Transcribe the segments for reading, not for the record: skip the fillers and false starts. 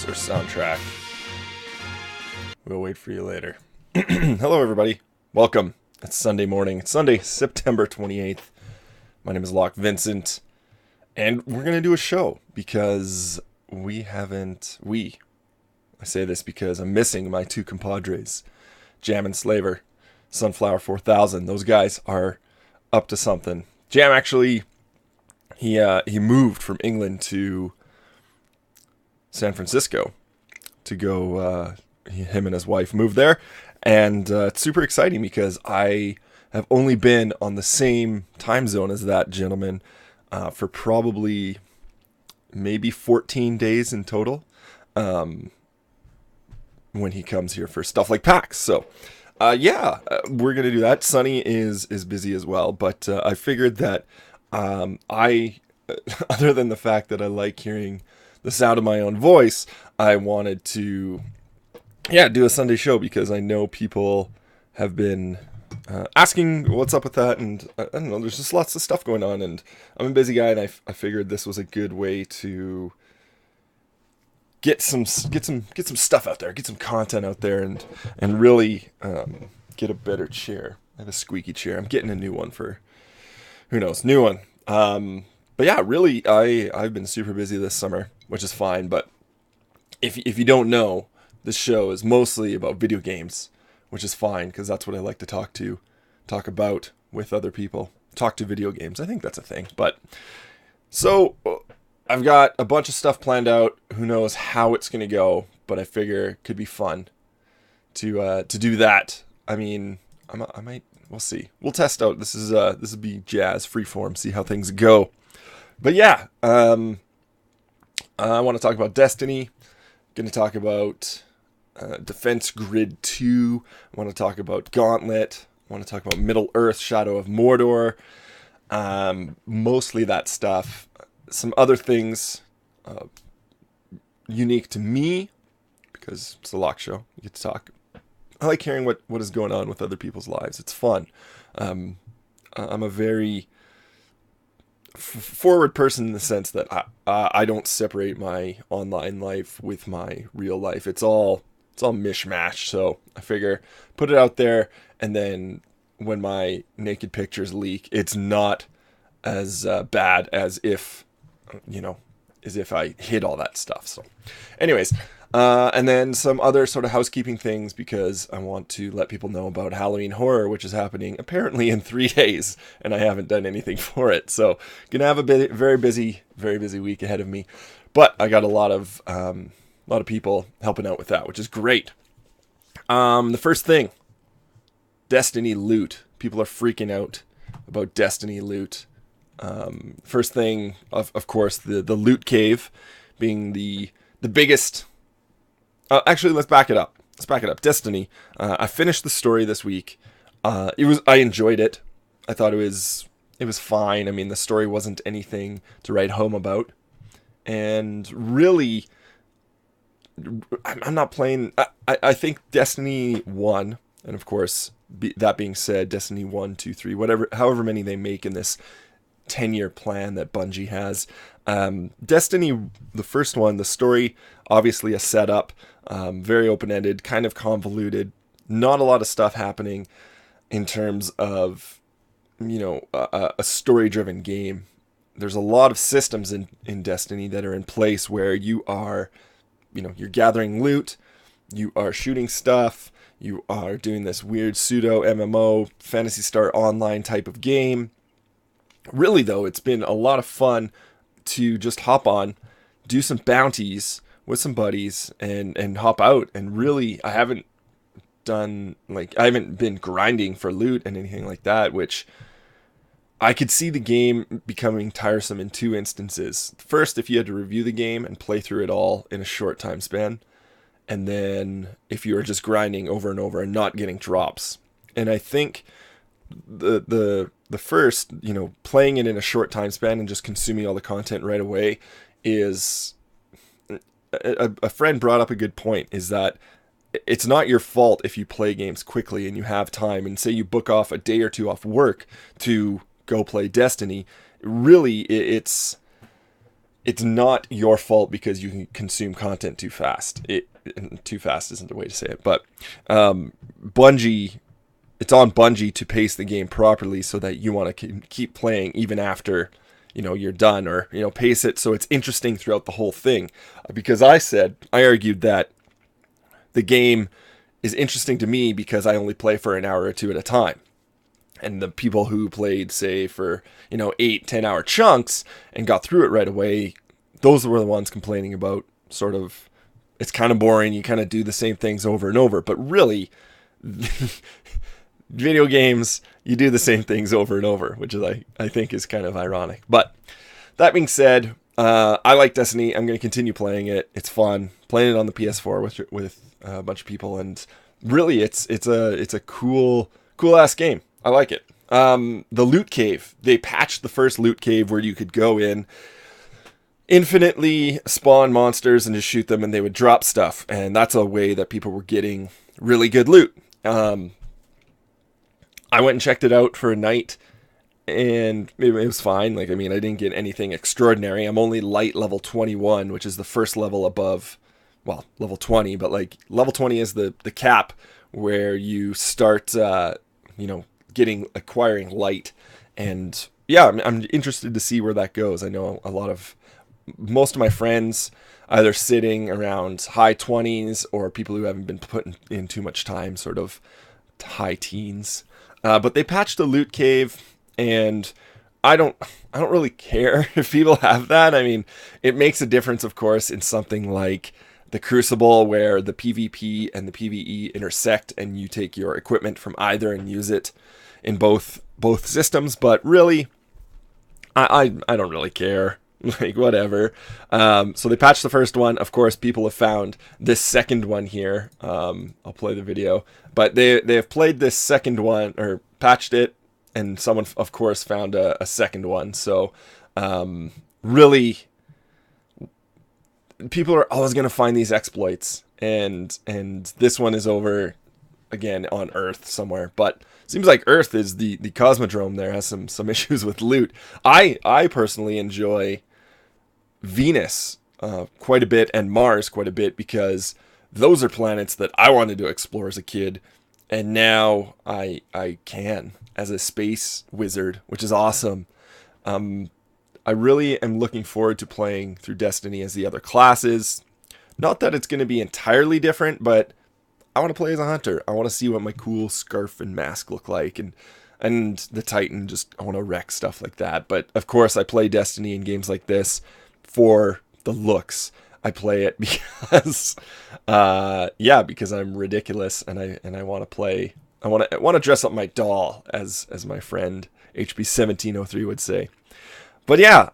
Bowser soundtrack. We'll wait for you later. Hello, everybody. Welcome. It's Sunday morning. It's Sunday, September 28th. My name is Locke Vincent, and we're going to do a show because I say this because I'm missing my two compadres, Jam and Slaver, Sunflower 4000. Those guys are up to something. Jam actually, he moved from England to San Francisco to go, him and his wife moved there, and it's super exciting because I have only been on the same time zone as that gentleman for probably maybe 14 days in total when he comes here for stuff like PAX. So we're going to do that. Sunny is busy as well, but I figured that I other than the fact that I like hearing the sound of my own voice, I wanted to do a Sunday show because I know people have been asking what's up with that, and I don't know, there's just lots of stuff going on, and I'm a busy guy, and I figured this was a good way to get some stuff out there, get some content out there, and really get a better chair. I have a squeaky chair. I'm getting a new one for who knows, new one. But yeah, really, I've been super busy this summer, which is fine. But if you don't know, this show is mostly about video games, which is fine because that's what I like to talk about with other people. Talk to video games. I think that's a thing. But so I've got a bunch of stuff planned out. Who knows how it's gonna go? But I figure it could be fun to do that. I mean, I might. We'll see. We'll test out. This will be jazz freeform. See how things go. But yeah, I want to talk about Destiny. Going to talk about Defense Grid 2. I want to talk about Gauntlet. I want to talk about Middle Earth: Shadow of Mordor. Mostly that stuff. Some other things unique to me because it's a Locke show. You get to talk. I like hearing what is going on with other people's lives. It's fun. I'm a very forward person in the sense that I don't separate my online life with my real life. It's all mishmash. So I figure put it out there, and then when my naked pictures leak, it's not as bad as if I hid all that stuff. So, anyways. And then some other sort of housekeeping things because I want to let people know about Halloween Horror, which is happening apparently in 3 days, and I haven't done anything for it. So gonna have a very busy week ahead of me, but I got a lot of people helping out with that, which is great. The first thing, Destiny loot. People are freaking out about Destiny loot. First thing, of course, the loot cave being the biggest. Actually, let's back it up. Destiny. I finished the story this week. I enjoyed it. I thought it was fine. I mean, the story wasn't anything to write home about. And really, I'm not playing. I think Destiny 1, and of course, that being said, Destiny 1, 2, 3, however many they make in this 10-year plan that Bungie has. Destiny, the first one, the story, obviously a setup, very open-ended, kind of convoluted, not a lot of stuff happening in terms of, a story-driven game. There's a lot of systems in Destiny that are in place where you are, you're gathering loot, you are shooting stuff, you are doing this weird pseudo MMO, Phantasy Star Online type of game. Really, though, it's been a lot of fun to just hop on, do some bounties with some buddies, and hop out. And really, I haven't been grinding for loot and anything like that, which I could see the game becoming tiresome in 2 instances. First, if you had to review the game and play through it all in a short time span, and then if you were just grinding over and over and not getting drops. And I think the first, playing it in a short time span and just consuming all the content right away is a friend brought up a good point, is that it's not your fault if you play games quickly and you have time, and say you book off a day or two off work to go play Destiny. Really, it's it's not your fault because you can consume content too fast. Too fast isn't the way to say it, but Bungie, it's on Bungie to pace the game properly so that you want to keep playing even after, you're done, or, pace it so it's interesting throughout the whole thing. Because I argued that the game is interesting to me because I only play for an hour or two at a time. And the people who played, say, for, 8-10 hour chunks and got through it right away, those were the ones complaining about sort of, it's kind of boring, you kind of do the same things over and over. But really, video games, you do the same things over and over, which is, I think is kind of ironic. But that being said, I like Destiny. I'm going to continue playing it. It's fun. Playing it on the PS4 with a bunch of people, and really, it's a cool ass game. I like it. The loot cave. They patched the first loot cave where you could go in, infinitely spawn monsters and just shoot them, and they would drop stuff. And that's a way that people were getting really good loot. I went and checked it out for a night, and it was fine. I didn't get anything extraordinary. I'm only light level 21, which is the first level above, level 20. But level 20 is the cap where you start, acquiring light. And yeah, I'm interested to see where that goes. I know most of my friends either sitting around high 20s or people who haven't been putting in too much time, sort of high teens. But they patched the loot cave, and I don't really care if people have that. It makes a difference, of course, in something like the Crucible, where the PvP and the PvE intersect, and you take your equipment from either and use it in both systems. But really, I don't really care. Whatever. So they patched the first one. Of course, people have found this second one here. I'll play the video. But they have played this second one, or patched it, and someone, of course, found a second one. So really, people are always going to find these exploits. And this one is over, again, on Earth somewhere. But seems like Earth is the Cosmodrome there, has some issues with loot. I personally enjoy Venus quite a bit, and Mars quite a bit, because those are planets that I wanted to explore as a kid, and now I can as a space wizard, which is awesome. I really am looking forward to playing through Destiny as the other classes. Not that it's going to be entirely different, but I want to play as a hunter. I want to see what my cool scarf and mask look like, and the Titan, I want to wreck stuff like that. But of course, I play Destiny in games like this for the looks. I play it because, because I'm ridiculous, and I want to play. I want to dress up my doll, as my friend HB1703 would say. But yeah,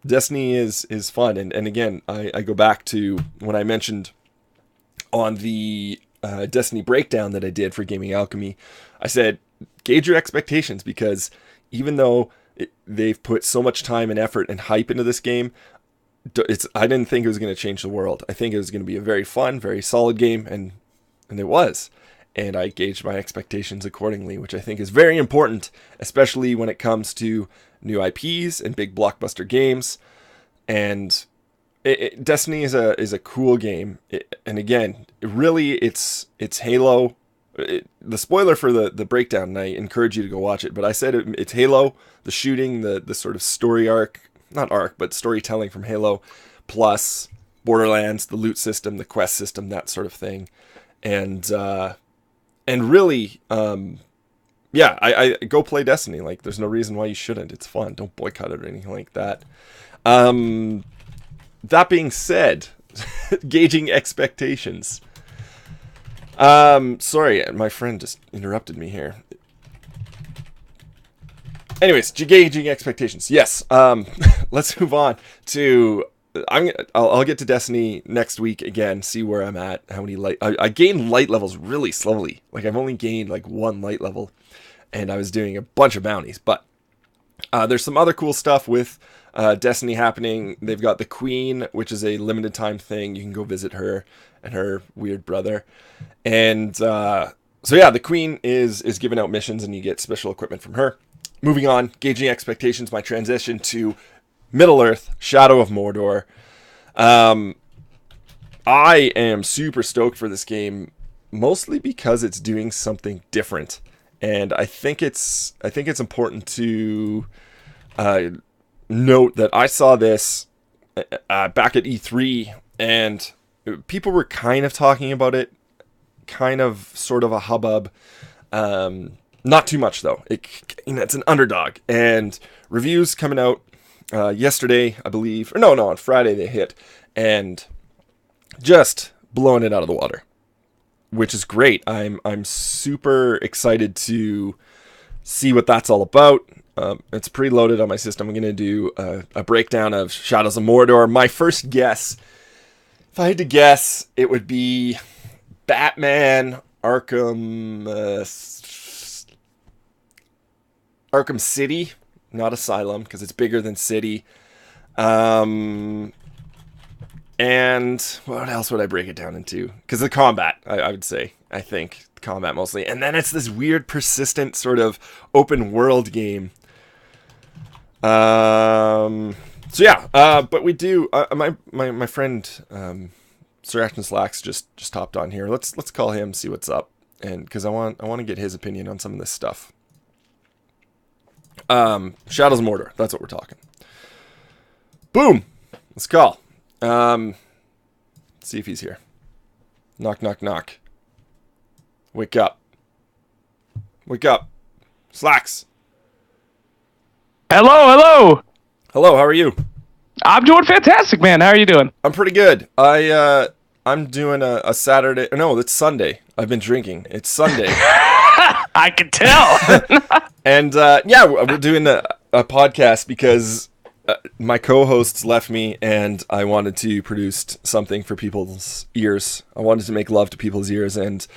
Destiny is fun, and again, I go back to when I mentioned on the Destiny breakdown that I did for Gaming Alchemy. I said, gauge your expectations, because even though they've put so much time and effort and hype into this game, I didn't think it was going to change the world. I think it was going to be a very fun, very solid game, and it was. And I gauged my expectations accordingly, which I think is very important, especially when it comes to new IPs and big blockbuster games. And Destiny is a cool game, and again, it's Halo. The spoiler for the breakdown, and I encourage you to go watch it, but I said it's Halo, the shooting, the sort of story but storytelling from Halo, plus Borderlands, the loot system, the quest system, that sort of thing, and really, I go play Destiny. There's no reason why you shouldn't. It's fun. Don't boycott it or anything like that. That being said, gauging expectations. Sorry, my friend just interrupted me here. Anyways, gauging expectations. Yes. Let's move on to. I'll get to Destiny next week again. See where I'm at. How many light? I gained light levels really slowly. I've only gained one light level, and I was doing a bunch of bounties. But there's some other cool stuff with Destiny happening. They've got the Queen, which is a limited time thing. You can go visit her and her weird brother. And the Queen is giving out missions, and you get special equipment from her. Moving on, gauging expectations, my transition to Middle-earth, Shadow of Mordor. I am super stoked for this game, mostly because it's doing something different. And I think it's important to note that I saw this back at E3, and people were kind of talking about it, kind of sort of a hubbub. Not too much though. It's an underdog, and reviews coming out yesterday, I believe, or no, on Friday they hit, and just blowing it out of the water, which is great. I'm super excited to see what that's all about. It's preloaded on my system. I'm going to do a breakdown of Shadows of Mordor. My first guess, if I had to guess, it would be Batman Arkham City, not Asylum, because it's bigger than City. And what else would I break it down into? Because the combat, I would say, I think combat mostly, and then it's this weird, persistent sort of open world game. So yeah, but we do. My friend SirActionslacks just hopped on here. Let's call him, see what's up, and because I want to get his opinion on some of this stuff. Shadows of Mordor. That's what we're talking. Boom. Let's call. Let's see if he's here. Knock, knock, knock. Wake up. Wake up. Slacks. Hello. Hello, how are you? I'm doing fantastic, man. How are you doing? I'm pretty good. I'm doing a Saturday. No, it's Sunday. I've been drinking. It's Sunday. I can tell. And yeah, we're doing a podcast because my co-hosts left me, and I wanted to produce something for people's ears. I wanted to make love to people's ears, and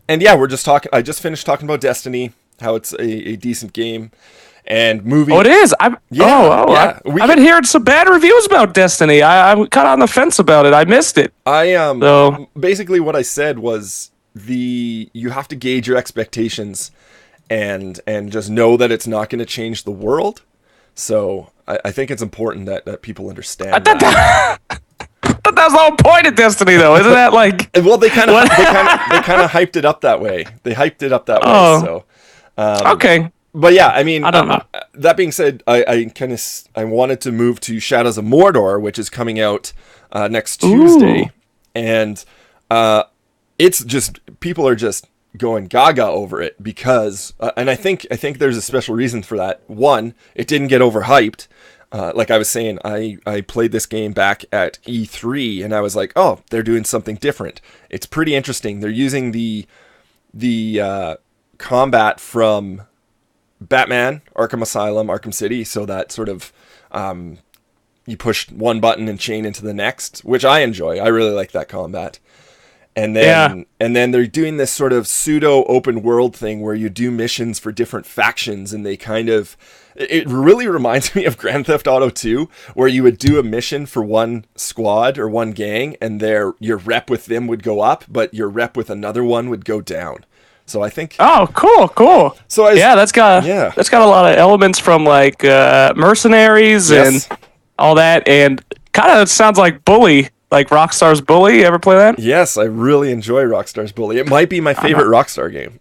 yeah, we're just talking. I just finished talking about Destiny, how it's a decent game, and movie. Oh, it is. I've been hearing some bad reviews about Destiny. I'm kind of on the fence about it. I missed it. Basically what I said was you have to gauge your expectations, and just know that it's not going to change the world. So I think it's important that people understand that. But that's the whole point of Destiny, though, isn't that like? Well, they kind of hyped it up that way. They hyped it up that way. So okay. But yeah, I mean, I don't know. That being said, I wanted to move to Shadows of Mordor, which is coming out next Tuesday, and it's just people are just going gaga over it because, and I think there's a special reason for that. One, it didn't get overhyped. Like I was saying, I played this game back at E3, and I was like, oh, they're doing something different. It's pretty interesting. They're using the combat from Batman, Arkham Asylum, Arkham City, so that sort of you push one button and chain into the next, which I enjoy. I really like that combat. And then they're doing this sort of pseudo open world thing where you do missions for different factions, and they it really reminds me of Grand Theft Auto 2, where you would do a mission for one squad or one gang, and your rep with them would go up, but your rep with another one would go down. So I think. Oh, cool. So that's got a lot of elements from like Mercenaries and all that, and kind of sounds like Bully. Like Rockstar's Bully, you ever play that? Yes, I really enjoy Rockstar's Bully. It might be my favorite Rockstar game.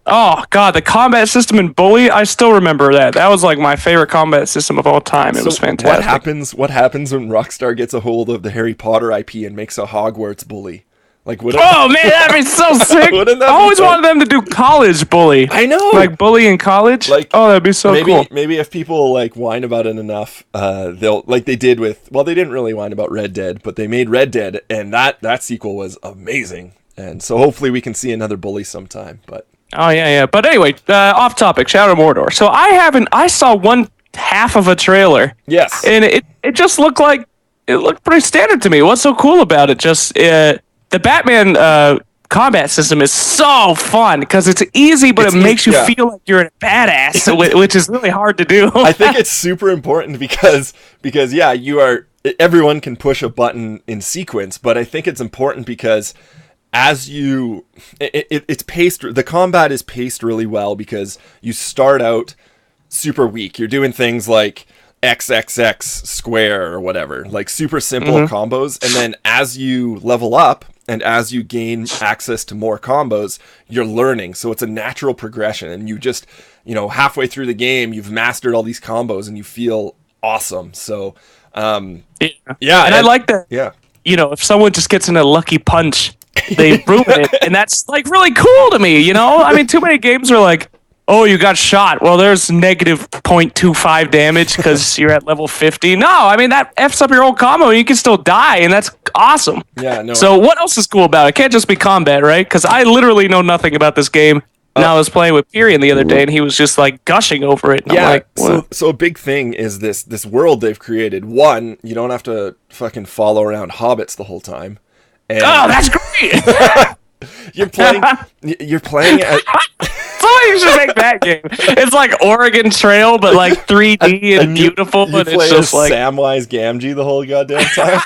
Oh, God, the combat system in Bully, I still remember that. That was like my favorite combat system of all time. It was fantastic. What happens when Rockstar gets a hold of the Harry Potter IP and makes a Hogwarts Bully? Like, man, that'd be so sick. I always wanted them to do college Bully. I know. Like Bully in college? Like, that'd be so cool. Maybe if people like whine about it enough, they'll, like they did with, well, they didn't really whine about Red Dead, but they made Red Dead, and that sequel was amazing. And so hopefully we can see another Bully sometime. But oh yeah. But anyway, off topic, Shadow of Mordor. So I saw one half of a trailer. Yes. And it just looked pretty standard to me. What's so cool about it? Just the Batman combat system is so fun because it's easy, but it makes you feel like you're a badass, which is really hard to do. I think it's super important because everyone can push a button in sequence, but I think it's important because as it's paced, the combat is paced really well because you start out super weak. You're doing things like XXX square or whatever, like super simple combos. And then as you level up and as you gain access to more combos, you're learning. So it's a natural progression, and you just, halfway through the game, you've mastered all these combos and you feel awesome. So, yeah. And I like that. Yeah. If someone just gets in a lucky punch, they ruin it. And that's like really cool to me, I mean, too many games are like, oh, you got shot. Well, there's negative 0.25 damage because you're at level 50. No, I mean, that F's up your whole combo and you can still die, and that's awesome. Yeah, no. So what else is cool about it? It can't just be combat, right? Because I literally know nothing about this game. And I was playing with Pyrian the other day, and he was just like gushing over it. And yeah, I'm like, what? So a big thing is this world they've created. One, you don't have to fucking follow around hobbits the whole time. And oh, that's great! You're playing at... Somebody should make that game. It's like Oregon Trail, but like 3D and beautiful. You and play it's just as like Samwise Gamgee the whole goddamn time.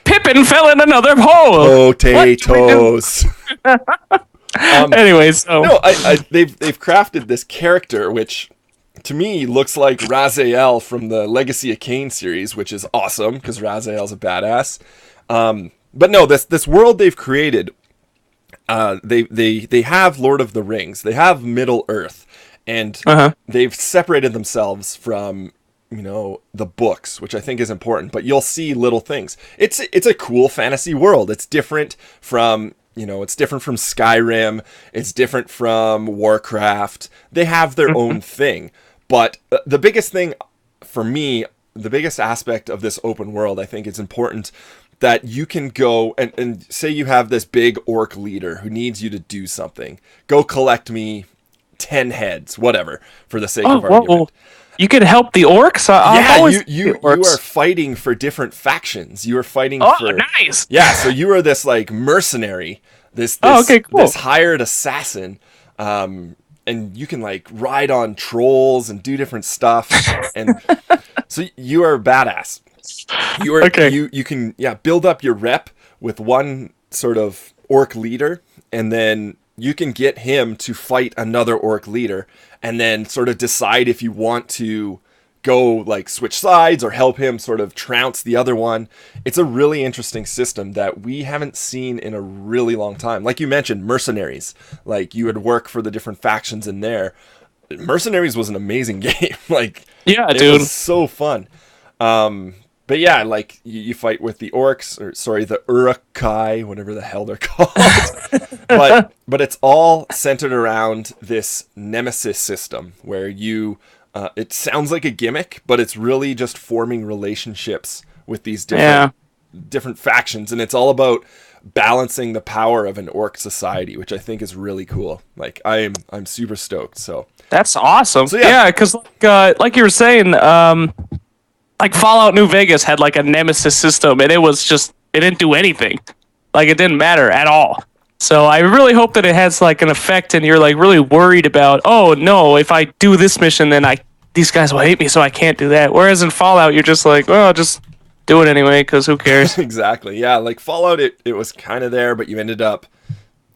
Pippin fell in another hole. Potatoes. Anyway, so no, they've crafted this character which, to me, looks like Raziel from the Legacy of Kain series, which is awesome because Raziel's a badass. But no, this world they've created. They have Lord of the Rings, they have Middle Earth, and they've separated themselves from the books, which I think is important. But you'll see little things. It's a cool fantasy world. It's different from Skyrim. It's different from Warcraft. They have their own thing. But the biggest thing for me, the biggest aspect of this open world, I think it's important that you can go and say you have this big orc leader who needs you to do something. Go collect me 10 heads, whatever, for the sake of argument. Whoa. You can help the orcs? You are fighting for different factions. You are fighting for... nice! Yeah, so you are this, like, mercenary, this okay, cool. This hired assassin, and you can, like, ride on trolls and do different stuff, and so you are badass. You can build up your rep with one sort of orc leader, and then you can get him to fight another orc leader, and then sort of decide if you want to go like switch sides or help him sort of trounce the other one. It's a really interesting system that we haven't seen in a really long time. Like you mentioned, mercenaries, like you would work for the different factions in there. Mercenaries was an amazing game. Like, yeah, it dude, was so fun. But yeah, like you fight with the orcs, the Uruk-hai, whatever the hell they're called. but it's all centered around this nemesis system where you, it sounds like a gimmick, but it's really just forming relationships with these different factions, and it's all about balancing the power of an orc society, which I think is really cool. Like I'm super stoked. So that's awesome. So, yeah, because like you were saying, like Fallout New Vegas had like a nemesis system, and it didn't do anything. Like it didn't matter at all. So I really hope that it has like an effect, and you're like really worried about, oh no, if I do this mission, then these guys will hate me, so I can't do that. Whereas in Fallout, you're just like, well, just do it anyway, because who cares? Exactly. Yeah, like Fallout, it was kind of there, but you ended up,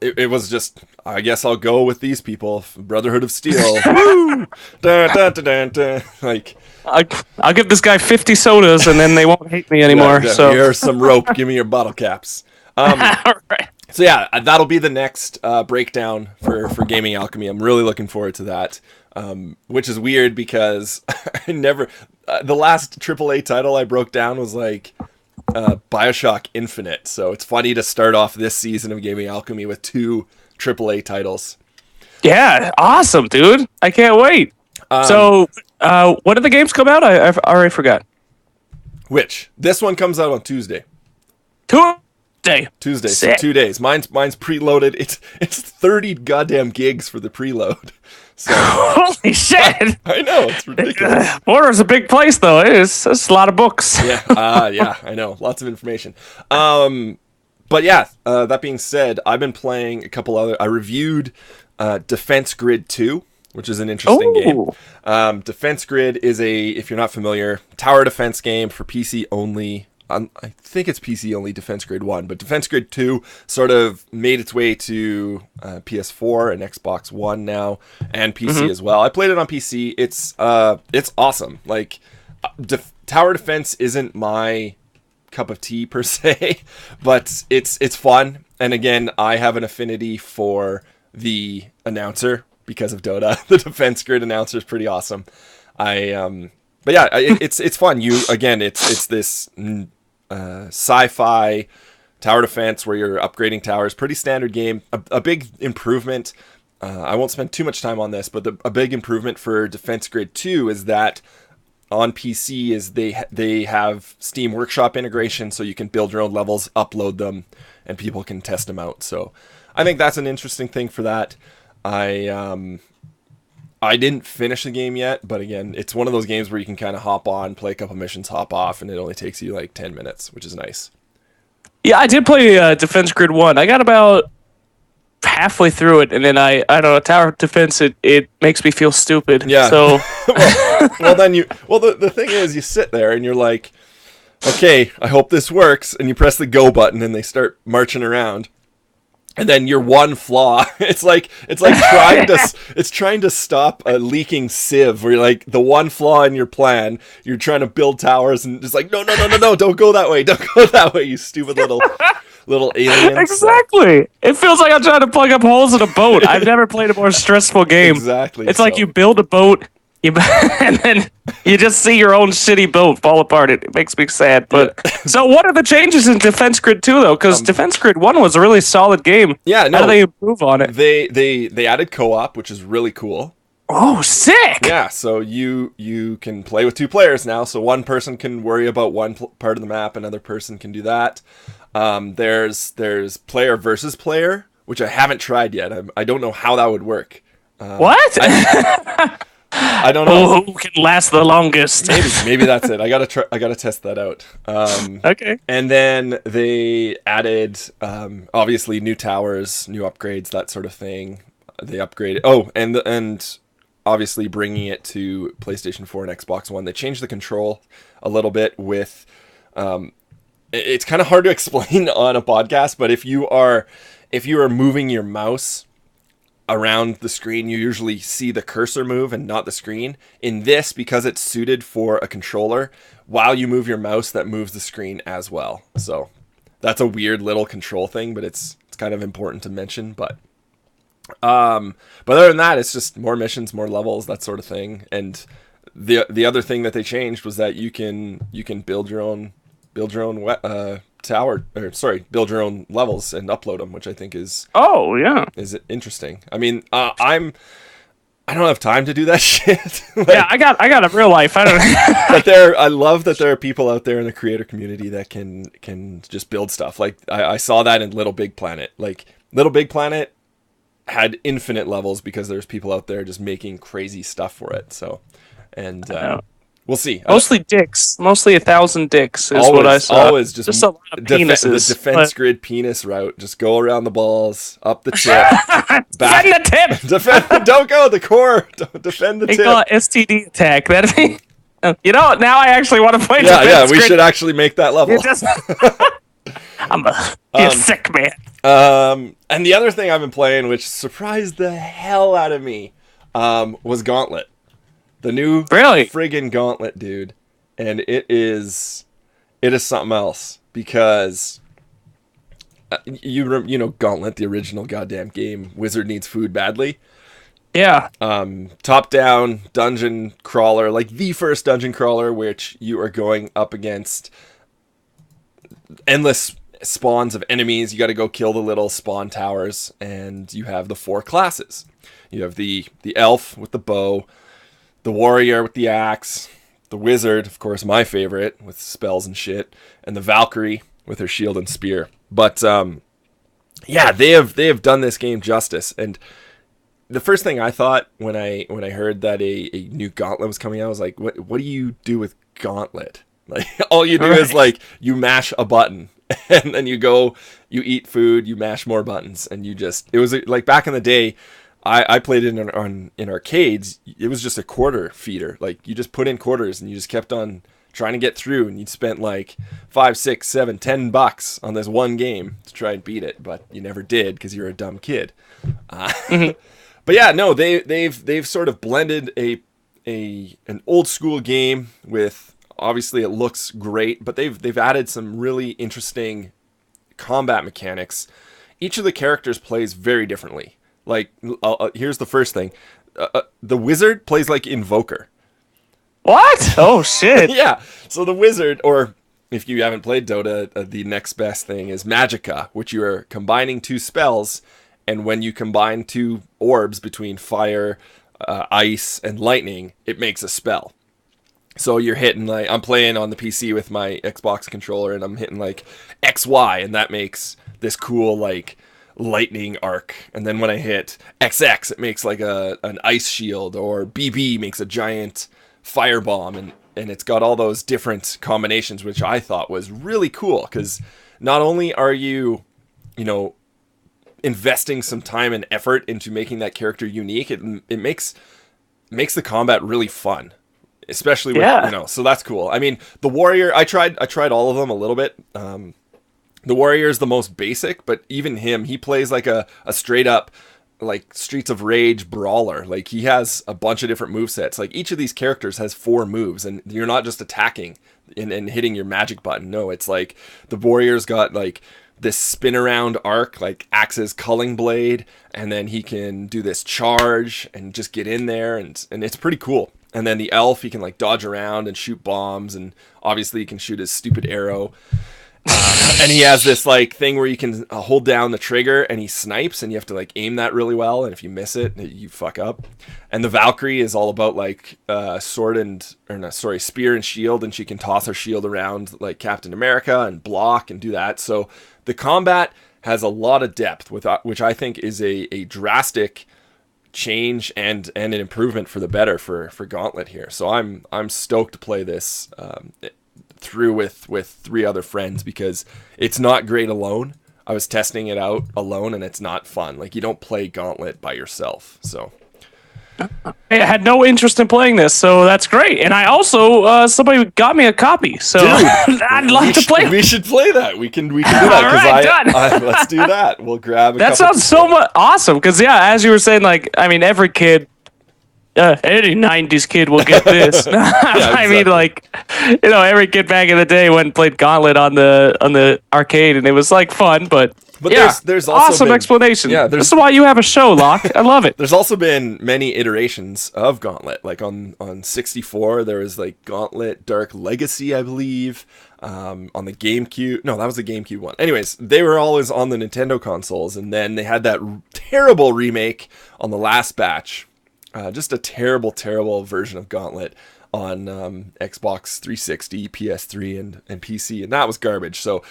it was just, I guess I'll go with these people, Brotherhood of Steel. Woo! Dun, dun, dun, dun, dun. Like, I'll give this guy 50 sodas, and then they won't hate me anymore. Yeah, so here's some rope. Give me your bottle caps. All right. So yeah, that'll be the next breakdown for Gaming Alchemy. I'm really looking forward to that, which is weird because I never... the last AAA title I broke down was like BioShock Infinite, so it's funny to start off this season of Gaming Alchemy with 2 AAA titles. Yeah, awesome, dude. I can't wait. So, when did the games come out? I've already forgot. Which? This one comes out on Tuesday. Tuesday, so 2 days. Mine's preloaded. It's 30 goddamn gigs for the preload. So, holy shit! I know, it's ridiculous. Mordor's a big place, though. It's a lot of books. Yeah, I know, lots of information. But yeah, that being said, I've been playing a couple other. I reviewed Defense Grid 2, which is an interesting game. Defense Grid is if you're not familiar, tower defense game for PC only. I think it's PC only Defense Grid 1, but Defense Grid 2 sort of made its way to PS4 and Xbox One now, and PC as well. I played it on PC. It's awesome. Like, tower defense isn't my cup of tea per se, but it's fun. And again, I have an affinity for the announcer because of Dota. The defense grid announcer is pretty awesome. But yeah, it's fun. It's this sci-fi tower defense where you're upgrading towers. Pretty standard game. A big improvement. I won't spend too much time on this, but a big improvement for Defense Grid 2 is that on PC is they have Steam Workshop integration, so you can build your own levels, upload them, and people can test them out. So I think that's an interesting thing for that. I didn't finish the game yet, but again, it's one of those games where you can kind of hop on, play a couple missions, hop off, and it only takes you like 10 minutes, which is nice. Yeah, I did play Defense Grid 1. I got about halfway through it, and then I don't know, tower defense, it makes me feel stupid. Yeah. So the thing is, you sit there and you're like, okay, I hope this works, and you press the go button and they start marching around. And then your one flaw, it's like trying to stop a leaking sieve, where you're like, the one flaw in your plan, you're trying to build towers and it's like, no, don't go that way, you stupid little aliens. Exactly. It feels like I'm trying to plug up holes in a boat. I've never played a more stressful game. Exactly. It's like you build a boat, and then you just see your own shitty boat fall apart. It makes me sad. But yeah. So what are the changes in Defense Grid 2, though? Because Defense Grid 1 was a really solid game. Yeah, no. How do they improve on it? They added co-op, which is really cool. Oh, sick! Yeah, so you can play with two players now. So one person can worry about one part of the map, another person can do that. There's player versus player, which I haven't tried yet. I don't know how that would work. What? I don't know. Who can last the longest? Maybe that's it. I gotta test that out. Okay. And then they added obviously new towers, new upgrades, that sort of thing. They upgraded. Oh, and obviously bringing it to PlayStation 4 and Xbox One. They changed the control a little bit with. It's kind of hard to explain on a podcast, but if you are moving your mouse around the screen, you usually see the cursor move and not the screen. In this, because it's suited for a controller, while you move your mouse, that moves the screen as well. So that's a weird little control thing, but it's kind of important to mention. But other than that, it's just more missions, more levels, that sort of thing. And the other thing that they changed was that you can build your own tower, or sorry, build your own levels and upload them, which I think is interesting. I mean, I don't have time to do that shit. Yeah, I got a real life. I don't but I love that there are people out there in the creator community that can just build stuff. Like I saw that in Little Big Planet. Like Little Big Planet had infinite levels because there's people out there just making crazy stuff for it. So, and we'll see. Mostly dicks. Mostly 1,000 dicks is what I saw. Always just a lot of penises. The defense grid penis route. Just go around the balls, up the tip, back. Defend the tip. Don't go the core. Don't defend the tip. They call it STD attack. You know, now I actually want to play. Yeah. We should actually make that level. You're sick, man. And the other thing I've been playing, which surprised the hell out of me, was Gauntlet. The new friggin' Gauntlet, dude. And it is something else, because you know Gauntlet, the original goddamn game, Wizard Needs Food Badly. Yeah. Top down dungeon crawler, like the first dungeon crawler, which you are going up against endless spawns of enemies. You got to go kill the little spawn towers, and you have the 4 classes. You have the elf with the bow, the warrior with the axe, the wizard, of course, my favorite, with spells and shit, and the Valkyrie with her shield and spear. But yeah, they have done this game justice. And the first thing I thought when I heard that a new Gauntlet was coming out, I was like, what do you do with Gauntlet? Like, all you do is like you mash a button, and then you go, you eat food, you mash more buttons, and it was like back in the day. I played it in arcades. It was just a quarter feeder. Like, you just put in quarters and you just kept on trying to get through, and you'd spent like $5, $6, $7, $10 on this one game to try and beat it, but you never did because you're a dumb kid. But yeah, no, they've sort of blended a an old school game with, obviously it looks great, but they've added some really interesting combat mechanics. Each of the characters plays very differently. Like, here's the first thing. The wizard plays like Invoker. What? Oh, shit. Yeah. So the wizard, or if you haven't played Dota, the next best thing is Magicka, which you are combining 2 spells. And when you combine 2 orbs between fire, ice, and lightning, it makes a spell. So you're hitting, like, I'm playing on the PC with my Xbox controller, and I'm hitting like XY, and that makes this cool like lightning arc. And then when I hit XX, it makes like an ice shield, or BB makes a giant firebomb, and it's got all those different combinations, which I thought was really cool, because not only are you investing some time and effort into making that character unique, it makes the combat really fun, especially with, so that's cool. I mean, the warrior, I tried all of them a little bit. The warrior is the most basic, but even him, he plays like a straight up like Streets of Rage brawler. Like, he has a bunch of different movesets. Like, each of these characters has 4 moves, and you're not just attacking and hitting your magic button. No, it's like the warrior's got like this spin around arc, like Axe's culling blade, and then he can do this charge and just get in there, and it's pretty cool. And then the elf, he can like dodge around and shoot bombs, and obviously he can shoot his stupid arrow. And he has this like thing where you can hold down the trigger and he snipes, and you have to like aim that really well, and if you miss it, you fuck up. And the Valkyrie is all about like spear and shield, and she can toss her shield around like Captain America and block and do that. So the combat has a lot of depth, which I think is a drastic change and an improvement for the better for Gauntlet here. So I'm stoked to play this through with 3 other friends, because it's not great alone. I was testing it out alone, and it's not fun. Like, you don't play Gauntlet by yourself. So I had no interest in playing this, so that's great. And I also somebody got me a copy, so dude, I'd like to play. We should play that. We can do that. All right, done. Let's do that. We'll grab. That sounds so much awesome. Because as you were saying, like, I mean, every kid. Any 90s kid will get this. Exactly. I mean, like, every kid back in the day went and played Gauntlet on the arcade, and it was like fun, but there's also awesome explanation. Yeah, this is why you have a show, Locke. I love it. There's also been many iterations of Gauntlet. Like on 64, there was like Gauntlet Dark Legacy, I believe. On the GameCube, no, that was the GameCube one. Anyways, they were always on the Nintendo consoles, and then they had that terrible remake on the last batch. Just a terrible, terrible version of Gauntlet on Xbox 360, PS3, and PC, and that was garbage. So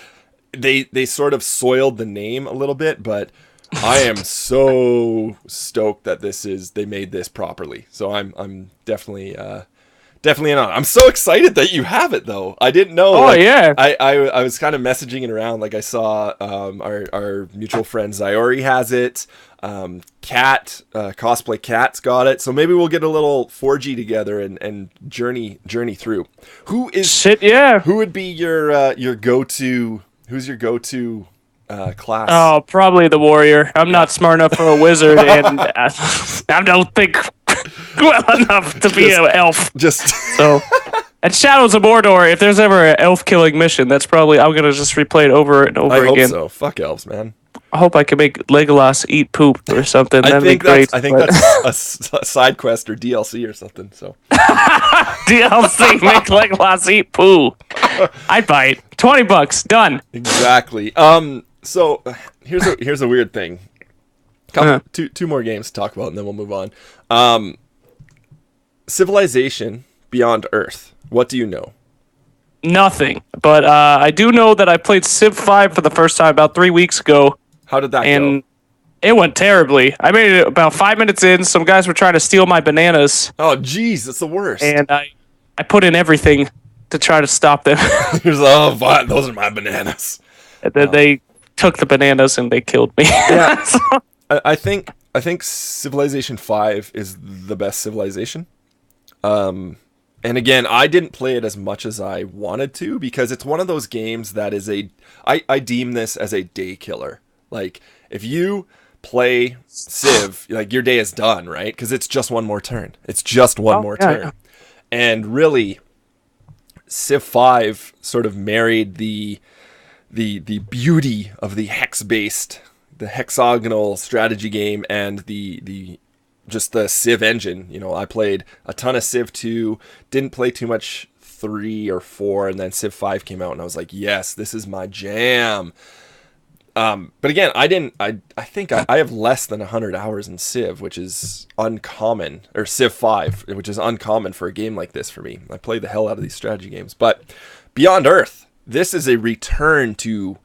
they sort of soiled the name a little bit, but I am so stoked that they made this properly. So I'm definitely not. I'm so excited that you have it, though. I didn't know. Oh, yeah. I was kind of messaging it around. Like, I saw our mutual friend Zyori has it. Cat, Cosplay Cat's got it. So maybe we'll get a little 4G together and journey through. Who would be your go-to? Who's your go-to class? Oh, probably the warrior. I'm not smart enough for a wizard, and I don't think well enough to be an elf. So, at Shadows of Mordor, if there's ever an elf killing mission, that's probably I'm gonna just replay it over and over again. I hope so. Fuck elves, man. I hope I can make Legolas eat poop or something. I think that's a side quest or DLC or something. So DLC, make Legolas eat poo. I'd buy it. $20, done. Exactly. So here's a weird thing. Two more games to talk about, and then we'll move on. Civilization Beyond Earth. What do you know? Nothing, but I do know that I played Civ 5 for the first time about 3 weeks ago. How did that go? It went terribly. I made it about 5 minutes in. Some guys were trying to steal my bananas. Oh, jeez, that's the worst. And I put in everything to try to stop them. Those are my bananas. And then they took the bananas and they killed me. Yeah. So, I think Civilization 5 is the best Civilization. And again, I didn't play it as much as I wanted to, because it's one of those games that is I deem this as a day killer. Like, if you play Civ, like your day is done, right? Because it's just one more turn. It's just one more turn. Yeah. And really, Civ 5 sort of married the beauty of the hex-based, the hexagonal strategy game and the just the Civ engine. You know, I played a ton of Civ 2, didn't play too much 3 or 4, and then Civ 5 came out, and I was like, yes, this is my jam. But again, I think I have less than 100 hours in Civ, which is uncommon, or Civ 5, which is uncommon for a game like this for me. I play the hell out of these strategy games. But Beyond Earth, this is a return to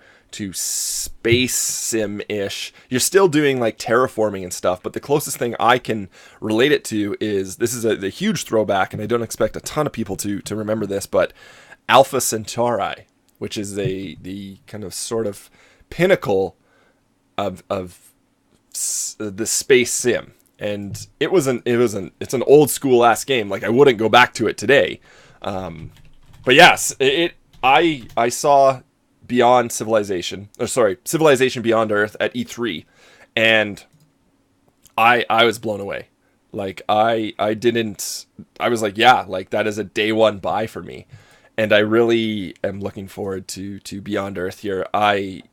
space sim-ish. You're still doing like terraforming and stuff, but the closest thing I can relate it to is, this is a huge throwback, and I don't expect a ton of people to remember this, but Alpha Centauri, which is the kind of sort of pinnacle of the space sim. And it's an old school ass game. Like, I wouldn't go back to it today. But yes, I saw Civilization Beyond Earth at E3, and I was blown away. Like, I was like, yeah, like that is a day one buy for me. And I really am looking forward to Beyond Earth here.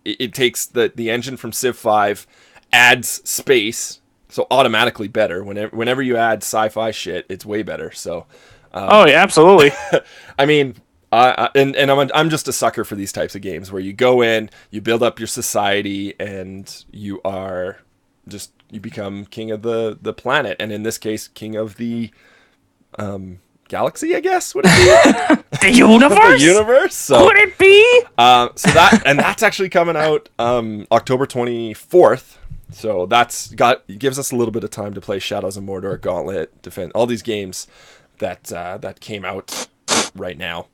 It takes the engine from Civ 5, adds space, so automatically better. Whenever you add sci-fi shit, it's way better. So, oh yeah, absolutely. I mean, I'm just a sucker for these types of games where you go in, you build up your society, and you become king of the planet, and in this case, king of the galaxy, I guess. Would it be the universe? The universe. So, would it be? That's actually coming out October 24th. So gives us a little bit of time to play Shadows of Mordor, Gauntlet, Defend, all these games that came out right now.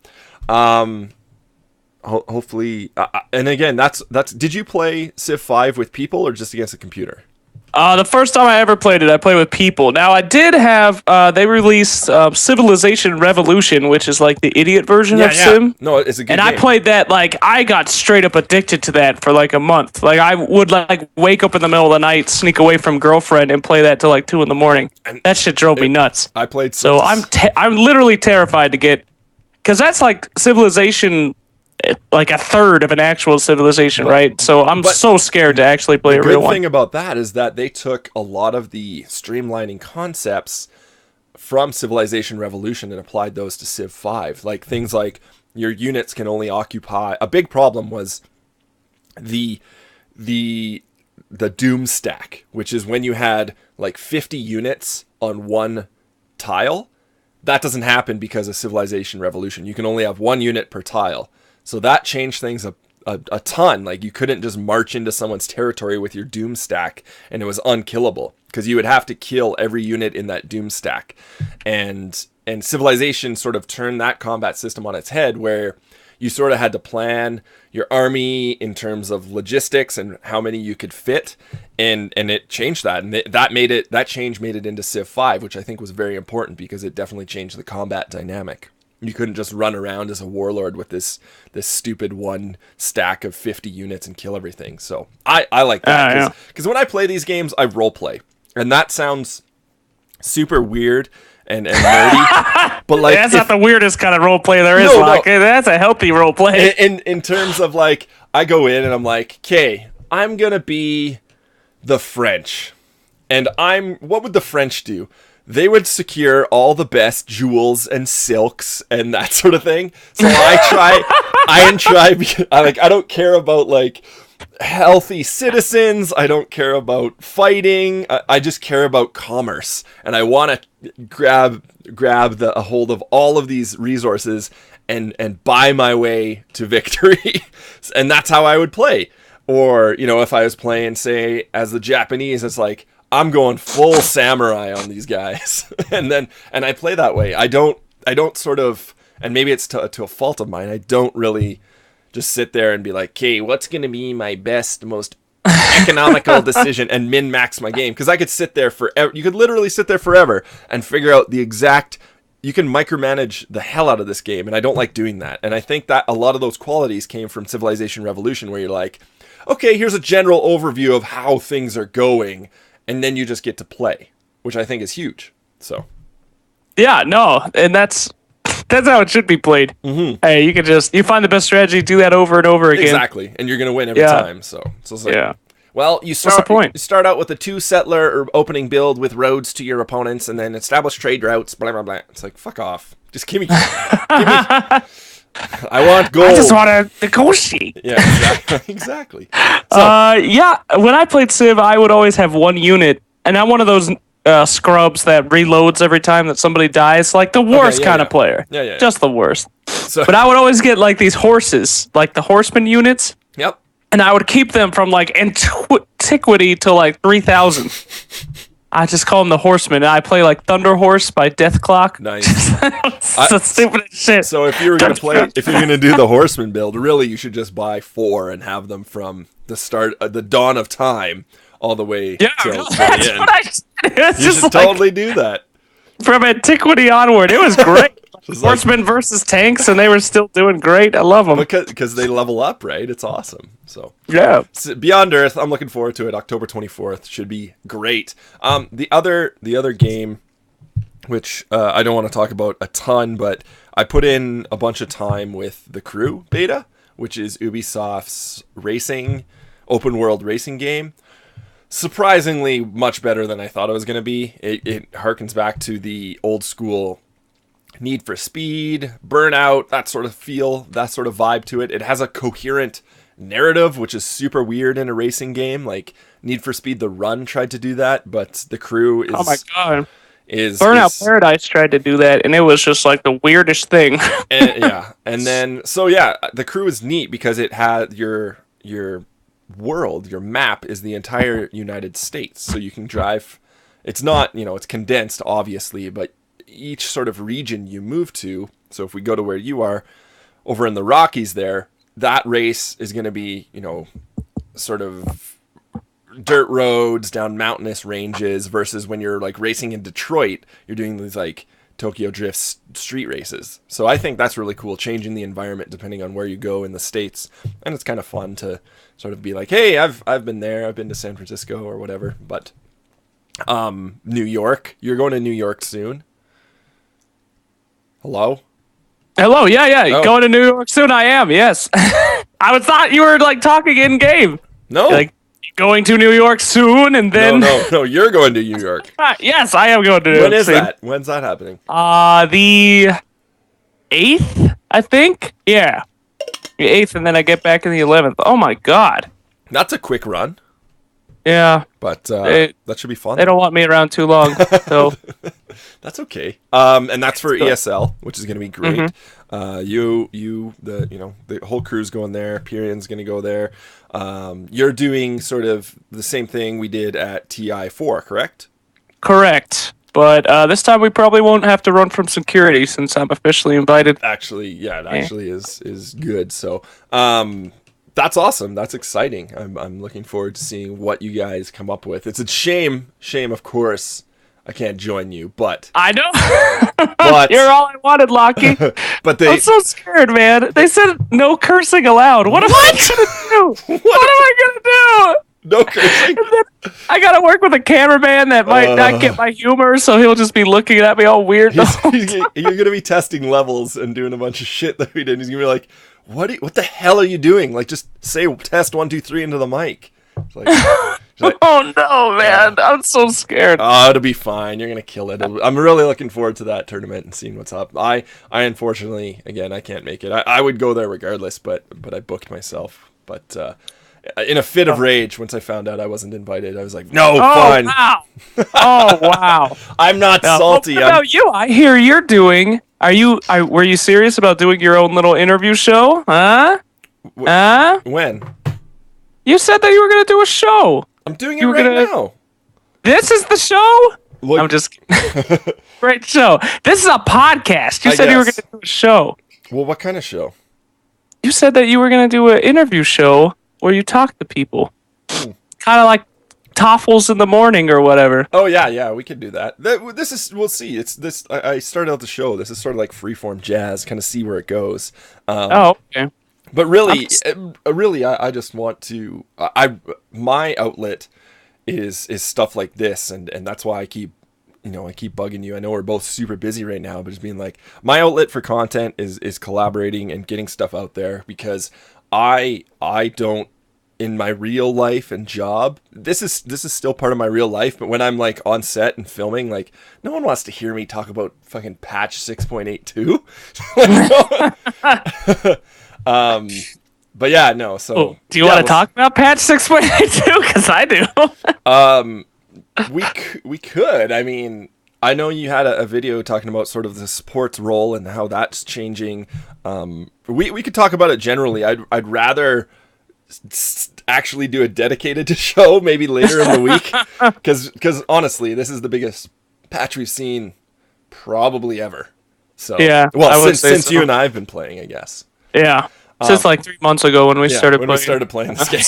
Hopefully, and again, that's. Did you play Civ 5 with people or just against a computer? The first time I ever played it, I played with people. Now, I did have, they released Civilization Revolution, which is like the idiot version of Sim. No, it's a good game. And I played that, like, I got straight up addicted to that for like a month. Like, I would like wake up in the middle of the night, sneak away from girlfriend, and play that till like 2 a.m. And that shit drove me nuts. I played. So I'm literally terrified to get, because that's like Civilization, like a third of an actual civilization, right? So I'm so scared to actually play a real one. The good thing about that is that they took a lot of the streamlining concepts from Civilization Revolution and applied those to Civ 5. Like things like your units can only occupy. A big problem was the Doom stack, which is when you had like 50 units on one tile. That doesn't happen because of Civilization Revolution. You can only have 1 unit per tile. So that changed things a ton. Like, you couldn't just march into someone's territory with your Doom stack, and it was unkillable because you would have to kill every unit in that Doom stack. And Civilization sort of turned that combat system on its head, where you sort of had to plan your army in terms of logistics and how many you could fit, and it changed that, and that change made it into Civ 5, which I think was very important because it definitely changed the combat dynamic. You couldn't just run around as a warlord with this stupid one stack of 50 units and kill everything. So I like that because when I play these games, I role play, and that sounds super weird and nerdy, but like that's not the weirdest kind of role play there is. That's a healthy role play. In terms of like, I go in and I'm like, okay, I'm gonna be the French, and what would the French do? They would secure all the best jewels and silks and that sort of thing. So I don't care about like healthy citizens. I don't care about fighting. I just care about commerce, and I want to grab a hold of all of these resources and buy my way to victory. And that's how I would play. Or, you know, if I was playing, say, as the Japanese, it's like, I'm going full samurai on these guys. and I play that way. I don't sort of, and maybe it's to a fault of mine, I don't really just sit there and be like, okay, what's going to be my best, most economical decision and min-max my game? Because I could sit there forever. You could literally sit there forever and figure out the exact, you can micromanage the hell out of this game, and I don't like doing that. And I think that a lot of those qualities came from Civilization Revolution, where you're like, okay, here's a general overview of how things are going, and then you just get to play, which I think is huge. So Yeah, no, and that's how it should be played. Mm-hmm. Hey, you find the best strategy, do that over and over again. Exactly, and you're gonna win every time. So it's like, yeah. Well, you What's the point? You start out with a 2-settler or opening build with roads to your opponents, and then establish trade routes. Blah blah blah. It's like, fuck off. Just give me. I want gold. I just want to negotiate. Yeah, exactly. So, yeah. When I played Civ, I would always have one unit, and I'm one of those scrubs that reloads every time that somebody dies. Like the worst kind of player. Yeah. Just the worst. So, but I would always get like these horses, like the horseman units. Yep. And I would keep them from like antiquity to like 3,000. I just call them the horsemen. I play like Thunder Horse by Death Clock. Nice. It's stupid shit. So if you're gonna do the horseman build, really you should just buy 4 and have them from the start, the dawn of time, all the way till the end. What I said. You should totally do that. From antiquity onward, it was great. Horsemen versus tanks, and they were still doing great. I love them because they level up, right? It's awesome. So yeah, Beyond Earth, I'm looking forward to it. October 24th should be great. The other game, which I don't want to talk about a ton, but I put in a bunch of time with the Crew beta, which is Ubisoft's open world racing game. Surprisingly much better than I thought it was going to be. It harkens back to the old school Need for Speed, Burnout, that sort of feel, that sort of vibe to it. It has a coherent narrative, which is super weird in a racing game. Like Need for Speed The Run tried to do that, but the Crew is... Oh my god. Burnout Paradise tried to do that, and it was just like the weirdest thing. And then the Crew is neat because it had your world, your map is the entire United States, so you can drive. It's not, it's condensed, obviously, but each sort of region you move to, so if we go to where you are over in the Rockies there, that race is going to be, sort of dirt roads down mountainous ranges, versus when you're like racing in Detroit, you're doing these like Tokyo Drift street races. So I think that's really cool, changing the environment depending on where you go in the States. And it's kind of fun to sort of be like, hey, I've been there, I've been to San Francisco or whatever. But New York, you're going to New York soon. Hello, yeah. Oh. Going to New York soon, I am, yes. I thought you were like talking in game. No. Like, going to New York soon, and then... No, you're going to New York. Yes, I am going to New York. When is that? When's that happening? The 8th, I think? Yeah. The 8th, and then I get back in the 11th. Oh my god. That's a quick run. Yeah. But that should be fun. They don't want me around too long, so... That's okay. And that's for ESL, which is going to be great. Mm-hmm. The whole crew's going there. Pyrion's going to go there. You're doing sort of the same thing we did at TI4, correct? Correct. But this time we probably won't have to run from security since I'm officially invited. Actually, yeah, it actually is good. So that's awesome. That's exciting. I'm looking forward to seeing what you guys come up with. It's a shame, of course, I can't join you, but... I know! But you're all I wanted, Lockie. But I'm so scared, man. They said no cursing allowed. What am I gonna do? What am I gonna do? No cursing? I gotta work with a cameraman that might not get my humor, so he'll just be looking at me all weird. You're gonna be testing levels and doing a bunch of shit that we did. He's gonna be like, what the hell are you doing? Like, just say test 1, 2, 3 into the mic. It's like, oh no, man! I'm so scared. Oh, it'll be fine. You're gonna kill it. I'm really looking forward to that tournament and seeing what's up. I unfortunately, again, I can't make it. I would go there regardless, but I booked myself. But in a fit of rage, once I found out I wasn't invited, I was like, no, fine. Wow. Oh wow! I'm not salty. What about you? I hear you're doing. Were you serious about doing your own little interview show? Huh? When? You said that you were going to do a show. I'm doing it now. This is the show? Look. I'm just great show. This is a podcast. You said you were going to do a show. Well, what kind of show? You said that you were going to do an interview show where you talk to people. Kind of like Toffles in the morning or whatever. Oh, yeah, we could do that. We'll see. It's this. I started out the show. This is sort of like freeform jazz, kind of see where it goes. Okay. But really, I just want to. My outlet is stuff like this, and that's why I keep bugging you. I know we're both super busy right now, but it's being like my outlet for content is collaborating and getting stuff out there, because I don't, in my real life and job, this is still part of my real life, but when I'm like on set and filming, like no one wants to hear me talk about fucking patch 6.82. But yeah, no. So do you want to talk about patch 6.82? Because I do. We could. I mean, I know you had a video talking about sort of the support's role and how that's changing. We could talk about it generally. I'd rather actually do a dedicated show maybe later in the week, because honestly, this is the biggest patch we've seen probably ever. So yeah, well, since you and I have been playing, I guess. Yeah, since like 3 months ago when we started playing this game.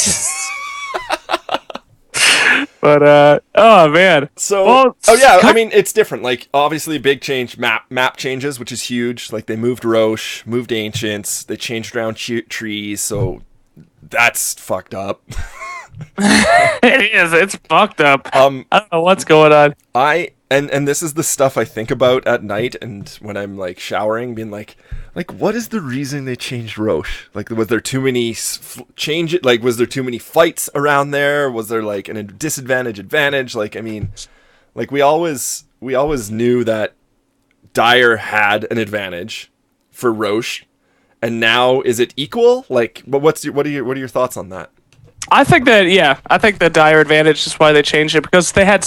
But oh man. So I mean, it's different. Like obviously, big change, map changes, which is huge. Like they moved Roche, moved Ancients, they changed around trees, so that's fucked up. It is. It's fucked up. I don't know what's going on. And this is the stuff I think about at night, and when I'm like showering, being like what is the reason they changed Roche? Like, was there too many was there too many fights around there? Was there like a advantage? Like, I mean, like we always knew that Dire had an advantage for Roche, and now is it equal? Like, what are your thoughts on that? I think the Dire advantage is why they changed it, because they had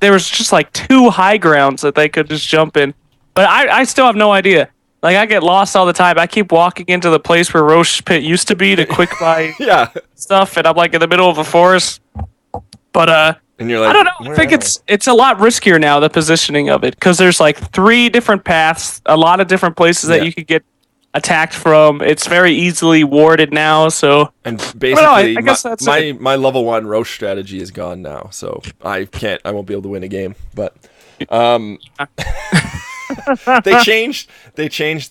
there was just like 2 high grounds that they could just jump in. But I still have no idea. Like, I get lost all the time. I keep walking into the place where Roche Pit used to be to quick buy stuff, and I'm like in the middle of a forest. But and you're like, I don't know. I think it's a lot riskier now, the positioning of it, because there's like 3 different paths, a lot of different places that you could get attacked from. It's very easily warded now, so and basically I guess that's my level 1 Roche strategy is gone now, so I won't be able to win a game. But they changed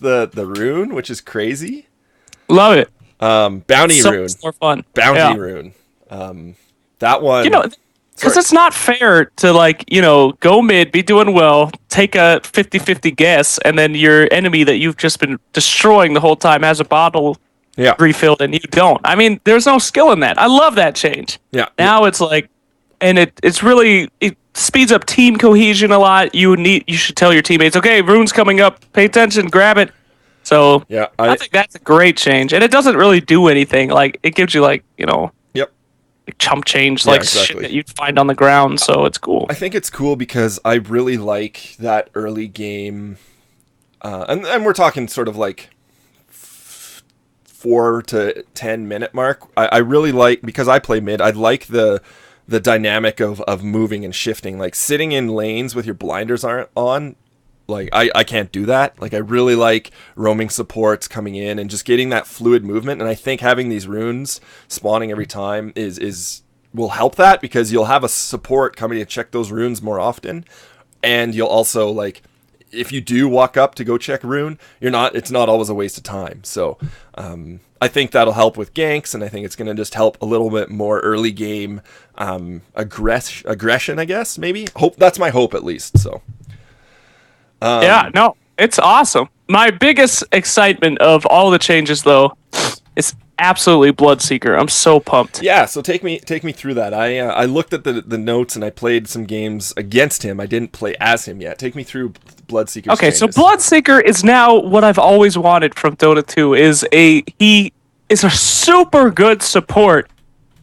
the rune, which is crazy. Love it. Bounty rune, much more fun. Bounty rune. That one, because it's not fair to, like, go mid, be doing well, take a 50-50 guess, and then your enemy that you've just been destroying the whole time has a bottle refilled and you don't. I mean, there's no skill in that. I love that change. Yeah. Now it's like, and it speeds up team cohesion a lot. You should tell your teammates, okay, rune's coming up, pay attention, grab it. So yeah, I think that's a great change, and it doesn't really do anything. Like, it gives you like chump change, like shit that you'd find on the ground, so it's cool. I think it's cool because I really like that early game, and we're talking sort of like 4 to 10 minute mark. I really like, because I play mid, I like the dynamic of moving and shifting, like sitting in lanes with your blinders aren't on. Like, I can't do that. Like, I really like roaming supports coming in and just getting that fluid movement. And I think having these runes spawning every time will help that, because you'll have a support coming to check those runes more often. And you'll also, like, if you do walk up to go check rune, it's not always a waste of time. So I think that'll help with ganks, and I think it's going to just help a little bit more early game aggression, I guess, maybe. That's my hope, at least. So it's awesome. My biggest excitement of all the changes, though, is absolutely Bloodseeker. I'm so pumped. Yeah, so take me through that. I looked at the notes and I played some games against him. I didn't play as him yet. Take me through Bloodseeker's changes. So Bloodseeker is now what I've always wanted from Dota 2. He is a super good support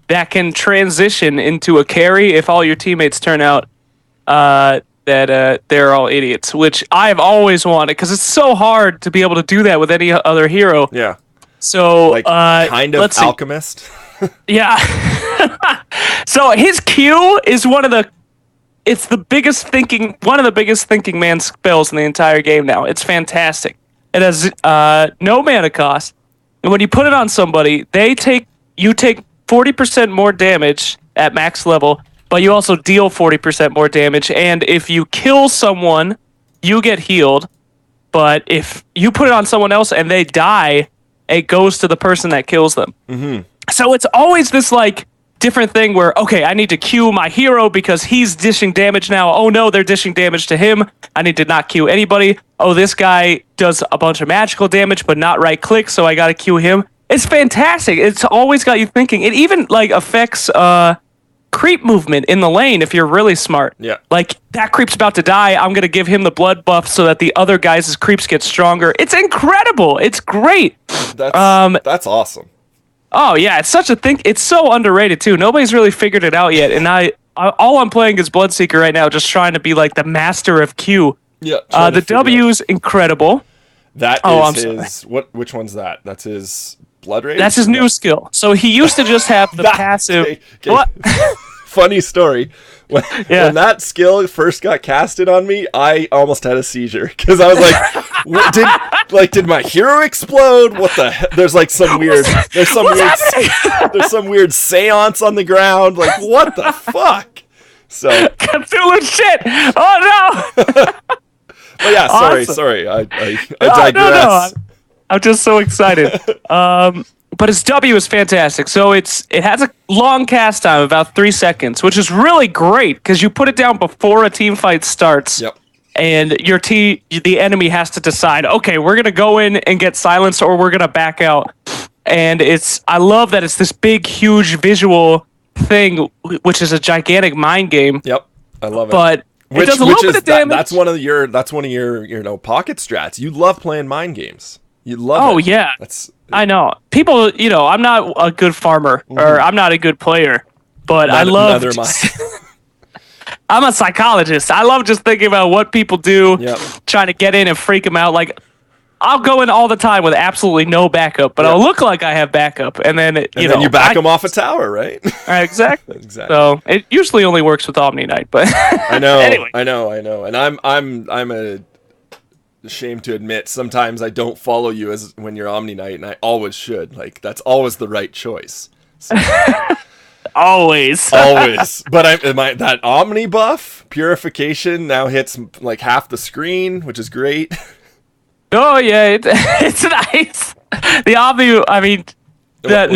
that can transition into a carry if all your teammates turn out that they're all idiots, which I've always wanted, because it's so hard to be able to do that with any other hero. Yeah. So, like, kind of Alchemist. Yeah. So his Q is one of the biggest thinking man spells in the entire game now. It's fantastic. It has no mana cost, and when you put it on somebody, you take 40% more damage at max level, but you also deal 40% more damage, and if you kill someone, you get healed. But if you put it on someone else and they die, it goes to the person that kills them. Mm-hmm. So it's always this like different thing where, okay, I need to queue my hero because he's dishing damage now. Oh no, they're dishing damage to him. I need to not queue anybody. Oh, this guy does a bunch of magical damage, but not right click, so I gotta queue him. It's fantastic. It's always got you thinking. It even like affects creep movement in the lane if you're really smart. Yeah. Like, that creep's about to die. I'm gonna give him the blood buff so that the other guys' creeps get stronger. It's incredible. It's great. That's awesome. Oh yeah, it's such a thing. It's so underrated too. Nobody's really figured it out yet, and all I'm playing is Bloodseeker right now, just trying to be like the master of Q. Yeah. The W's incredible. That is his. Which one's that? That's his Blood Rage. That's his new skill. So he used to just have the passive. Okay. What? Funny story. When that skill first got casted on me, I almost had a seizure because I was like, did my hero explode? What the heck? There's like some weird, there's some weird seance on the ground. Like, what the fuck? So Cthulhu shit. Oh no. But yeah, sorry. I digress. No. I'm just so excited. But his W is fantastic. So it has a long cast time, about 3 seconds, which is really great because you put it down before a team fight starts. Yep. And the enemy has to decide, okay, we're gonna go in and get silenced, or we're gonna back out. And I love that it's this big, huge visual thing, which is a gigantic mind game. Yep, I love it. But it does a little bit of damage. That's one of your pocket strats. You love playing mind games. You love it. Oh yeah. I know. People, I'm not a good farmer, or I'm not a good player, but I love... Neither am I. I'm a psychologist. I love just thinking about what people do, trying to get in and freak them out. Like, I'll go in all the time with absolutely no backup, but I'll look like I have backup, and then, then you back them off a tower, right? Exactly. So, it usually only works with Omni Knight, but... I know, anyway. I know. And I'm ashamed to admit sometimes I don't follow you as when you're Omni Knight, and I always should. Like, that's always the right choice. So. Always. But that Omni buff purification now hits like half the screen, which is great. Oh yeah, it's nice. The Omni,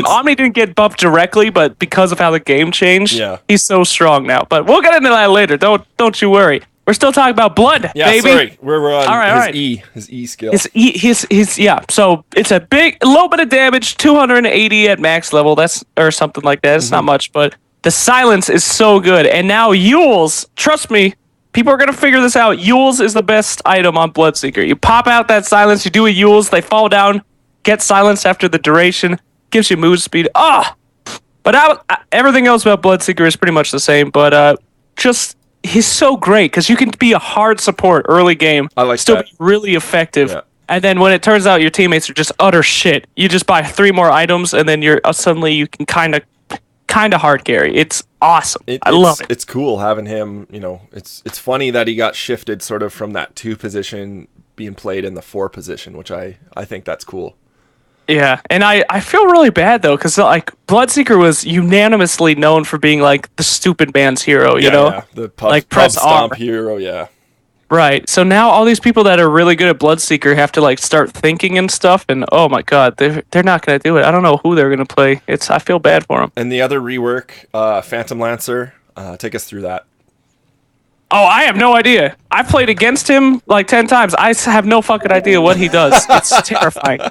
Omni didn't get buffed directly, but because of how the game changed, he's so strong now. But we'll get into that later. Don't you worry. We're still talking about blood, baby. Sorry. We're on his E skill. So it's a low bit of damage, 280 at max level. Or something like that. It's not much, but the silence is so good. And now Yule's, trust me, people are gonna figure this out. Yule's is the best item on Bloodseeker. You pop out that silence, you do a Yule's, they fall down, get silenced after the duration, gives you move speed. But everything else about Bloodseeker is pretty much the same. But he's so great because you can be a hard support early game, be really effective, and then when it turns out your teammates are just utter shit, you just buy 3 more items, and then you're suddenly you can kind of hard carry. It's awesome. I love it. It's cool having him. It's funny that he got shifted sort of from that 2 position being played in the 4 position, which I think that's cool. Yeah, and I feel really bad, though, because, like, Bloodseeker was unanimously known for being, like, the stupid man's hero, you know? Yeah, the pub stomp hero, yeah. Right, so now all these people that are really good at Bloodseeker have to, like, start thinking and stuff, and, oh my god, they're not going to do it. I don't know who they're going to play. I feel bad for them. And the other rework, Phantom Lancer, take us through that. Oh, I have no idea. I've played against him, like, 10 times. I have no fucking idea what he does. It's terrifying.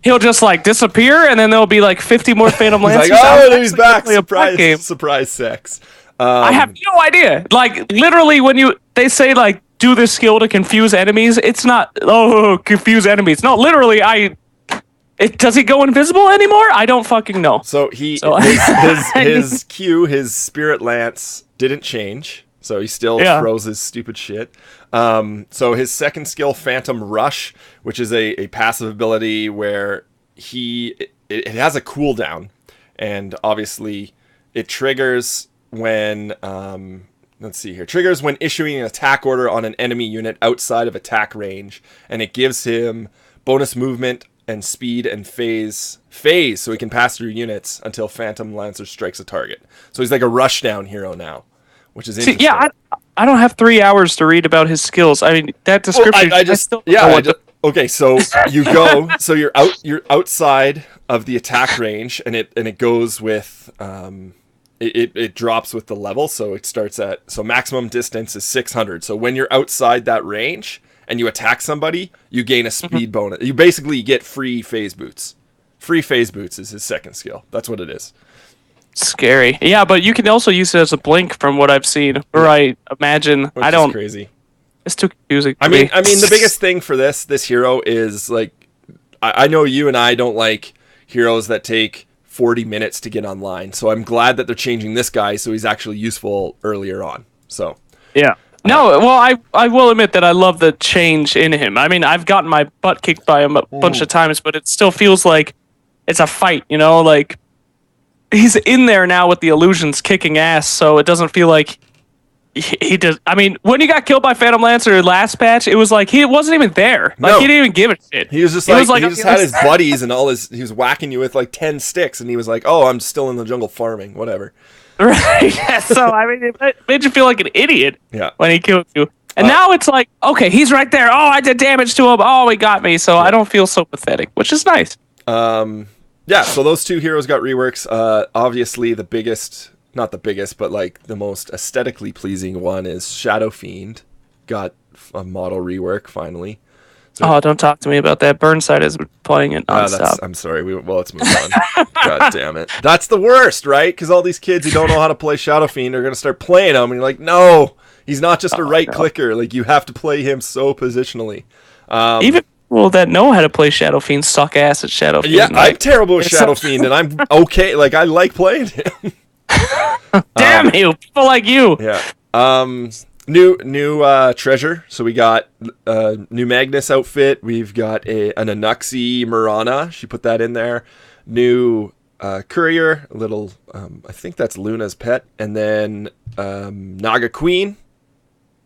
He'll just, like, disappear, and then there'll be, like, 50 more Phantom Lancers. He's like, he's back. Surprise sex. I have no idea. Like, literally, when they say, like, do this skill to confuse enemies, it's not, confuse enemies. No, literally, does he go invisible anymore? I don't fucking know. So his Q, his Spirit Lance, didn't change. So he still throws his stupid shit. So his second skill, Phantom Rush, which is a passive ability where it has a cooldown, and obviously it triggers when triggers when issuing an attack order on an enemy unit outside of attack range, and it gives him bonus movement and speed and phase, so he can pass through units until Phantom Lancer strikes a target. So he's like a rushdown hero now, which is interesting. I don't have 3 hours to read about his skills. I mean, that description. Okay, so you're outside of the attack range, and it goes with it drops with the level, so it starts at maximum distance is 600. So when you're outside that range and you attack somebody, you gain a speed bonus. You basically get free phase boots. Free phase boots is his second skill. That's what it is. Scary. Yeah, but you can also use it as a blink from what I've seen. Or I imagine. Which is crazy. It's too confusing. I mean, the biggest thing for this hero is like, I know you and I don't like heroes that take 40 minutes to get online. So I'm glad that they're changing this guy so he's actually useful earlier on. So yeah. No, well, I will admit that I love the change in him. I mean, I've gotten my butt kicked by him a bunch of times, but it still feels like it's a fight, you know? Like, he's in there now with the illusions kicking ass, so it doesn't feel like he does. I mean, when he got killed by Phantom Lancer last patch, it was like he wasn't even there. Like, he didn't even give a shit. He was just like he just had his buddies and he was whacking you with like 10 sticks, and he was like, "Oh, I'm still in the jungle farming, whatever." Right. Yeah, so I mean, it made you feel like an idiot. Yeah. When he killed you, and now it's like, okay, he's right there. Oh, I did damage to him. Oh, he got me. So I don't feel so pathetic, which is nice. Yeah. So those two heroes got reworks. Obviously, not the biggest, but like the most aesthetically pleasing one is Shadow Fiend. Got a model rework finally. So, don't talk to me about that. Burnside is playing it nonstop. I'm sorry. Let's move on. God damn it. That's the worst, right? Because all these kids who don't know how to play Shadow Fiend are going to start playing him, and you're like, no, he's not just a right clicker. Like, you have to play him so positionally. Even people that know how to play Shadow Fiend suck ass at Shadow Fiend. Yeah, I'm terrible with Shadow Fiend, and I'm okay. Like, I like playing him. Damn you, people like you. Yeah. New treasure. So we got new Magnus outfit. We've got an Anuxi Murana. She put that in there. New courier. A little. I think that's Luna's pet. And then Naga Queen.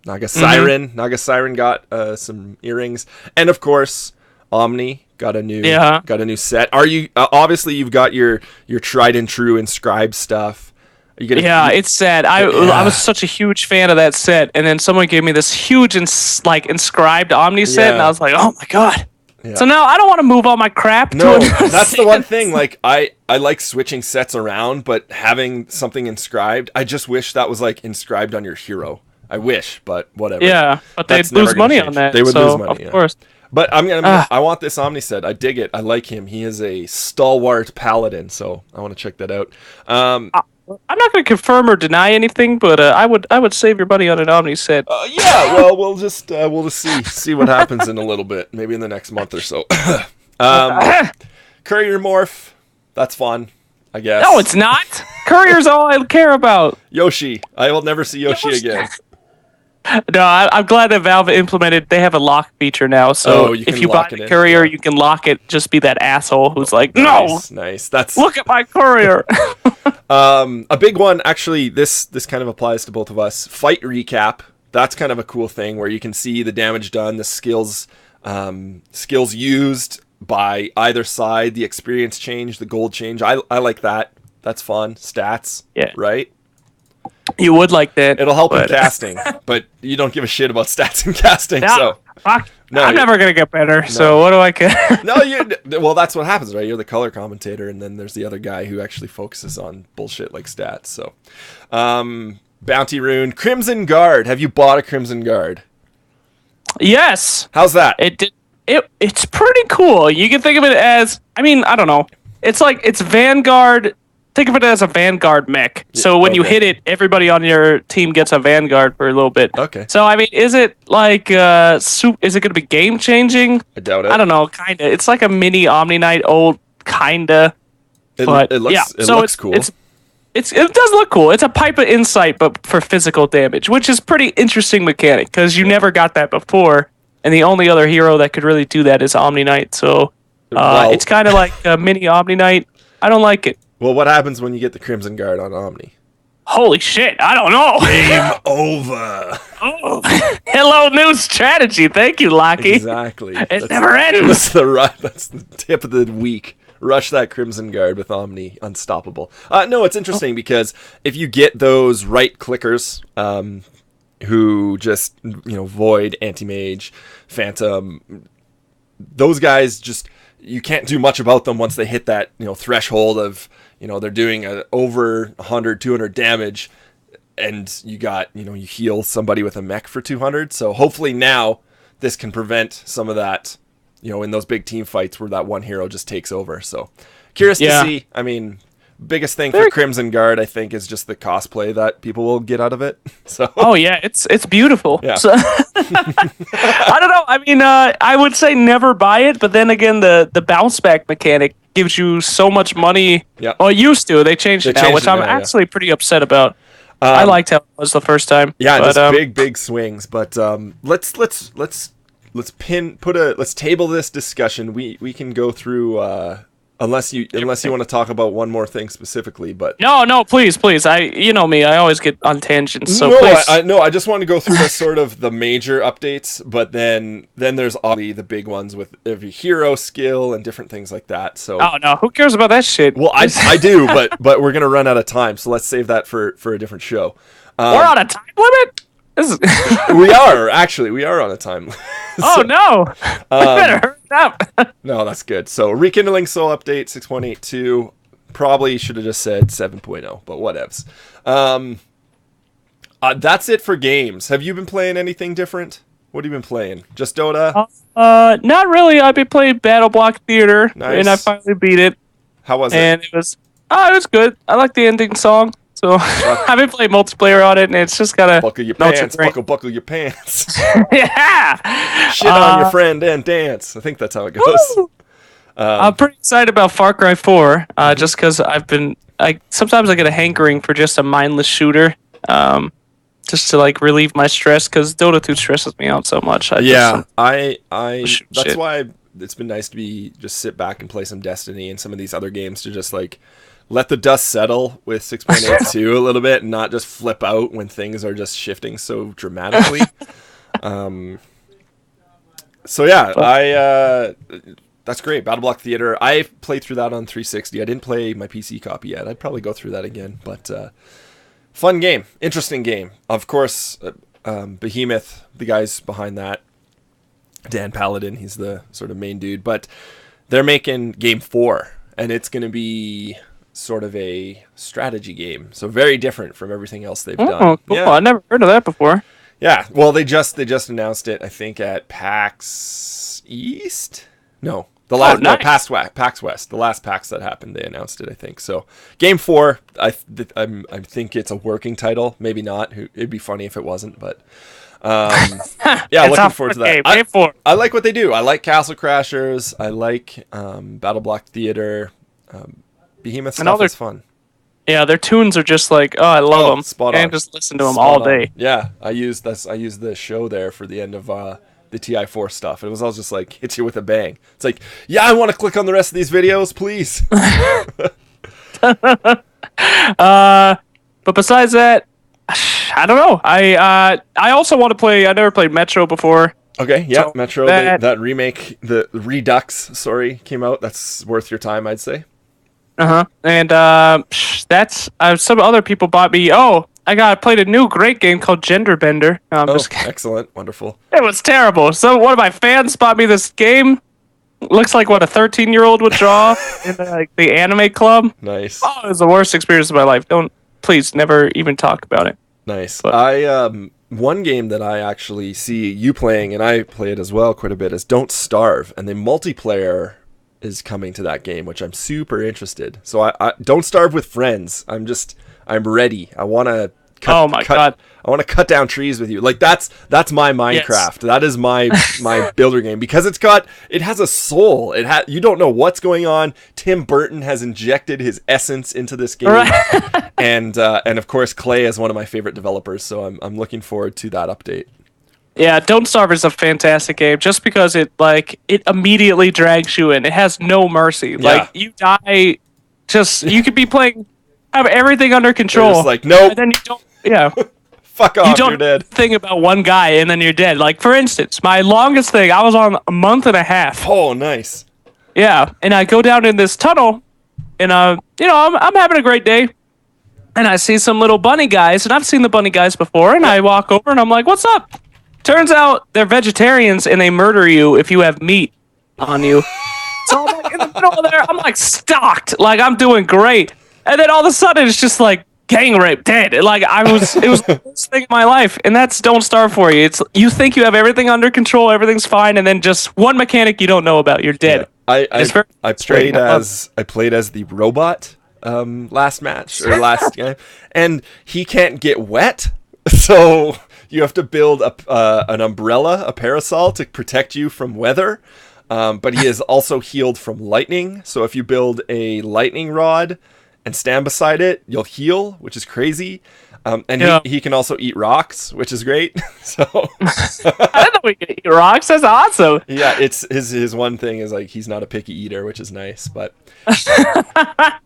Naga Siren. Naga Siren got some earrings. And of course, Omni got a new set. Are you obviously you've got your tried and true inscribed stuff. It's sad. I was such a huge fan of that set, and then someone gave me this huge inscribed Omni set, and I was like, oh my god. Yeah. So now I don't want to move all my crap. No, that's the one thing. Like I like switching sets around, but having something inscribed, I just wish that was like inscribed on your hero. I wish, but whatever. Yeah, but they'd lose money on that. They would lose money, of course. But I want this Omni set. I dig it. I like him. He is a stalwart paladin, so I want to check that out. I'm not going to confirm or deny anything, but I would save your money on an Omni set. Yeah, well, we'll just see what happens in a little bit, maybe in the next month or so. Courier morph, that's fun, I guess. No, it's not. Courier's all I care about. Yoshi, I will never see Yoshi again. No, I'm glad that Valve implemented. They have a lock feature now, so if you buy the courier, you can lock it. Just be that asshole who's like, no, nice. That's look at my courier. A big one, actually. This kind of applies to both of us. Fight recap. That's kind of a cool thing where you can see the damage done, the skills used by either side, the experience change, the gold change. I like that. That's fun. Stats. Yeah. Right. You would like that. It'll help in casting, but you don't give a shit about stats in casting. No, I'm never going to get better, so what do I care? Well, that's what happens, right? You're the color commentator, and then there's the other guy who actually focuses on bullshit like stats. So, Bounty Rune, Crimson Guard. Have you bought a Crimson Guard? Yes. How's that? It's pretty cool. You can think of it as, I don't know. It's Vanguard. Think of it as a Vanguard mech. So when you hit it, everybody on your team gets a Vanguard for a little bit. Okay. So is it like is it going to be game changing? I doubt it. I don't know. Kinda. It's like a mini Omni Knight, old kinda. It looks cool. It does look cool. It's a Pipe of Insight, but for physical damage, which is pretty interesting mechanic because you never got that before, and the only other hero that could really do that is Omni Knight. So it's kind of like a mini Omni Knight. I don't like it. Well, what happens when you get the Crimson Guard on Omni? Holy shit, I don't know. Game over. Oh, hello, new strategy. Thank you, Lockie. Exactly. It never ends. That's the tip of the week. Rush that Crimson Guard with Omni. Unstoppable. No, it's interesting because if you get those right clickers who just, Void, Anti-Mage, Phantom, those guys just, you can't do much about them once they hit that, threshold of, they're doing over 100, 200 damage, and you got, you heal somebody with a mech for 200. So hopefully now this can prevent some of that, in those big team fights where that one hero just takes over. So curious to see. I mean, biggest thing for Crimson Guard, I think, is just the cosplay that people will get out of it. So oh yeah, it's beautiful. Yeah. So, I don't know. I mean, I would say never buy it, but then again, the bounce back mechanic gives you so much money. Yeah. Well, it used to. They changed it now, which I'm actually pretty upset about. I liked how it was the first time. Yeah, but, just big swings. But let's table this discussion. We can go through. Unless you want to talk about one more thing specifically, but no, please, you know me, I always get on tangents. So no, please. I just want to go through the sort of the major updates, but then there's obviously the big ones with every hero skill and different things like that. So oh no, who cares about that shit? Well, I do, but we're gonna run out of time, so let's save that for a different show. We're on a time limit. We are on a time limit. Oh no! We better hurry up. No, that's good. So Rekindling Soul update 6.82. Probably should have just said 7.0, but whatevs. That's it for games. Have you been playing anything different? What have you been playing? Just Dota? Not really. I've been playing Battle Block Theater, and I finally beat it. How was it? And it was good. I like the ending song. So I've been playing multiplayer on it, and it's just gotta buckle your pants. Buckle your pants. Yeah. Shit on your friend and dance. I think that's how it goes. I'm pretty excited about Far Cry 4, just because sometimes I get a hankering for just a mindless shooter, just to like relieve my stress, because Dota 2 stresses me out so much. That's why it's been nice to just sit back and play some Destiny and some of these other games to just like let the dust settle with 6.82 a little bit and not just flip out when things are just shifting so dramatically. So yeah, that's great. Battle Block Theater. I played through that on 360. I didn't play my PC copy yet. I'd probably go through that again, but fun game, interesting game. Of course, Behemoth, the guys behind that, Dan Paladin, he's the sort of main dude, but they're making game 4, and it's going to be sort of a strategy game, so very different from everything else they've done. Oh, cool. Yeah. I never heard of that before. Yeah, well, they just announced it, I think, at PAX East. No, PAX West. The last PAX that happened, they announced it, I think. So, Game 4, I think it's a working title. Maybe not. It'd be funny if it wasn't, but yeah, looking forward to that. I like what they do. I like Castle Crashers. I like Battle Block Theater. Behemoth stuff is fun. Yeah, their tunes are just like, oh, I love them. Spot on. And just listen to them all day. Yeah, I used the show there for the end of the TI4 stuff. It was all just like, hits you with a bang. It's like, yeah, I want to click on the rest of these videos, please. But besides that, I don't know. I also want to play. I never played Metro before. Okay, yeah, so Metro. That remake, the Redux, came out. That's worth your time, I'd say. And that's some other people bought me. Oh, I played a new great game called Gender Bender. No, I'm just kidding. Excellent, wonderful. It was terrible. So one of my fans bought me this game. Looks like what a 13-year-old would draw in the anime club. Nice. Oh, it was the worst experience of my life. Please never even talk about it. Nice. But one game that I actually see you playing, and I play it as well quite a bit, is Don't Starve, and the multiplayer is coming to that game, which I'm super interested. So I Don't Starve with friends. I'm ready. I want to God. I want to cut down trees with you. Like that's my Minecraft. Yes. That is my builder game, because it has a soul. You don't know what's going on. Tim Burton has injected his essence into this game. Right. and of course Clay is one of my favorite developers, so I'm looking forward to that update. Yeah, Don't Starve is a fantastic game just because it immediately drags you in. It has no mercy. Yeah. Like you die, you could be playing, have everything under control. Just like, nope. And then you don't. Yeah. Fuck off, you're dead. Think about one guy and then you're dead. Like for instance, my longest thing, I was on a month and a half. Oh, nice. Yeah, and I go down in this tunnel, and I'm having a great day, and I see some little bunny guys, and I've seen the bunny guys before, and I walk over and I'm like, "What's up?" Turns out they're vegetarians and they murder you if you have meat. on you. So I'm like in the middle of there, I'm like stocked, like I'm doing great, and then all of a sudden it's just like gang rape, dead. Like it was the worst thing in my life, and that's Don't Starve for you. It's you think you have everything under control, everything's fine, and then just one mechanic you don't know about, you're dead. Yeah. I played as the robot last match or last game, and he can't get wet, so you have to build an umbrella, a parasol to protect you from weather. But he is also healed from lightning. So if you build a lightning rod and stand beside it, you'll heal, which is crazy. And he can also eat rocks, which is great. So I didn't know we could eat rocks. That's awesome. Yeah, it's his one thing is like he's not a picky eater, which is nice. But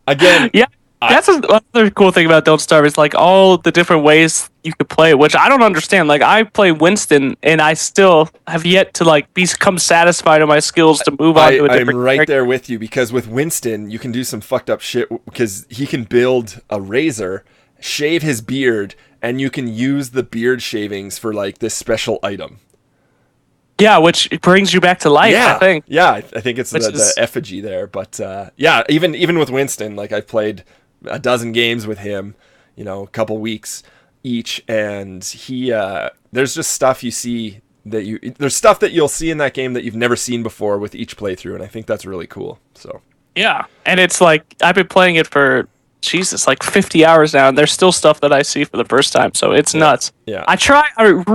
again, yeah. That's another cool thing about Don't Starve is like all the different ways you could play it, which I don't understand. Like I play Winston, and I still have yet to like become satisfied in my skills to move on to a different. I'm right there with you because with Winston, you can do some fucked up shit because he can build a razor, shave his beard, and you can use the beard shavings for like this special item. Yeah, which brings you back to life, I think. Yeah, I think it's the effigy there. But yeah, even with Winston, like I've played a dozen games with him, a couple weeks each, and he there's just stuff you see there's stuff that you'll see in that game that you've never seen before with each playthrough, and I think that's really cool. So yeah, and it's like I've been playing it for like 50 hours now, and there's still stuff that I see for the first time, so it's nuts. Yeah, it's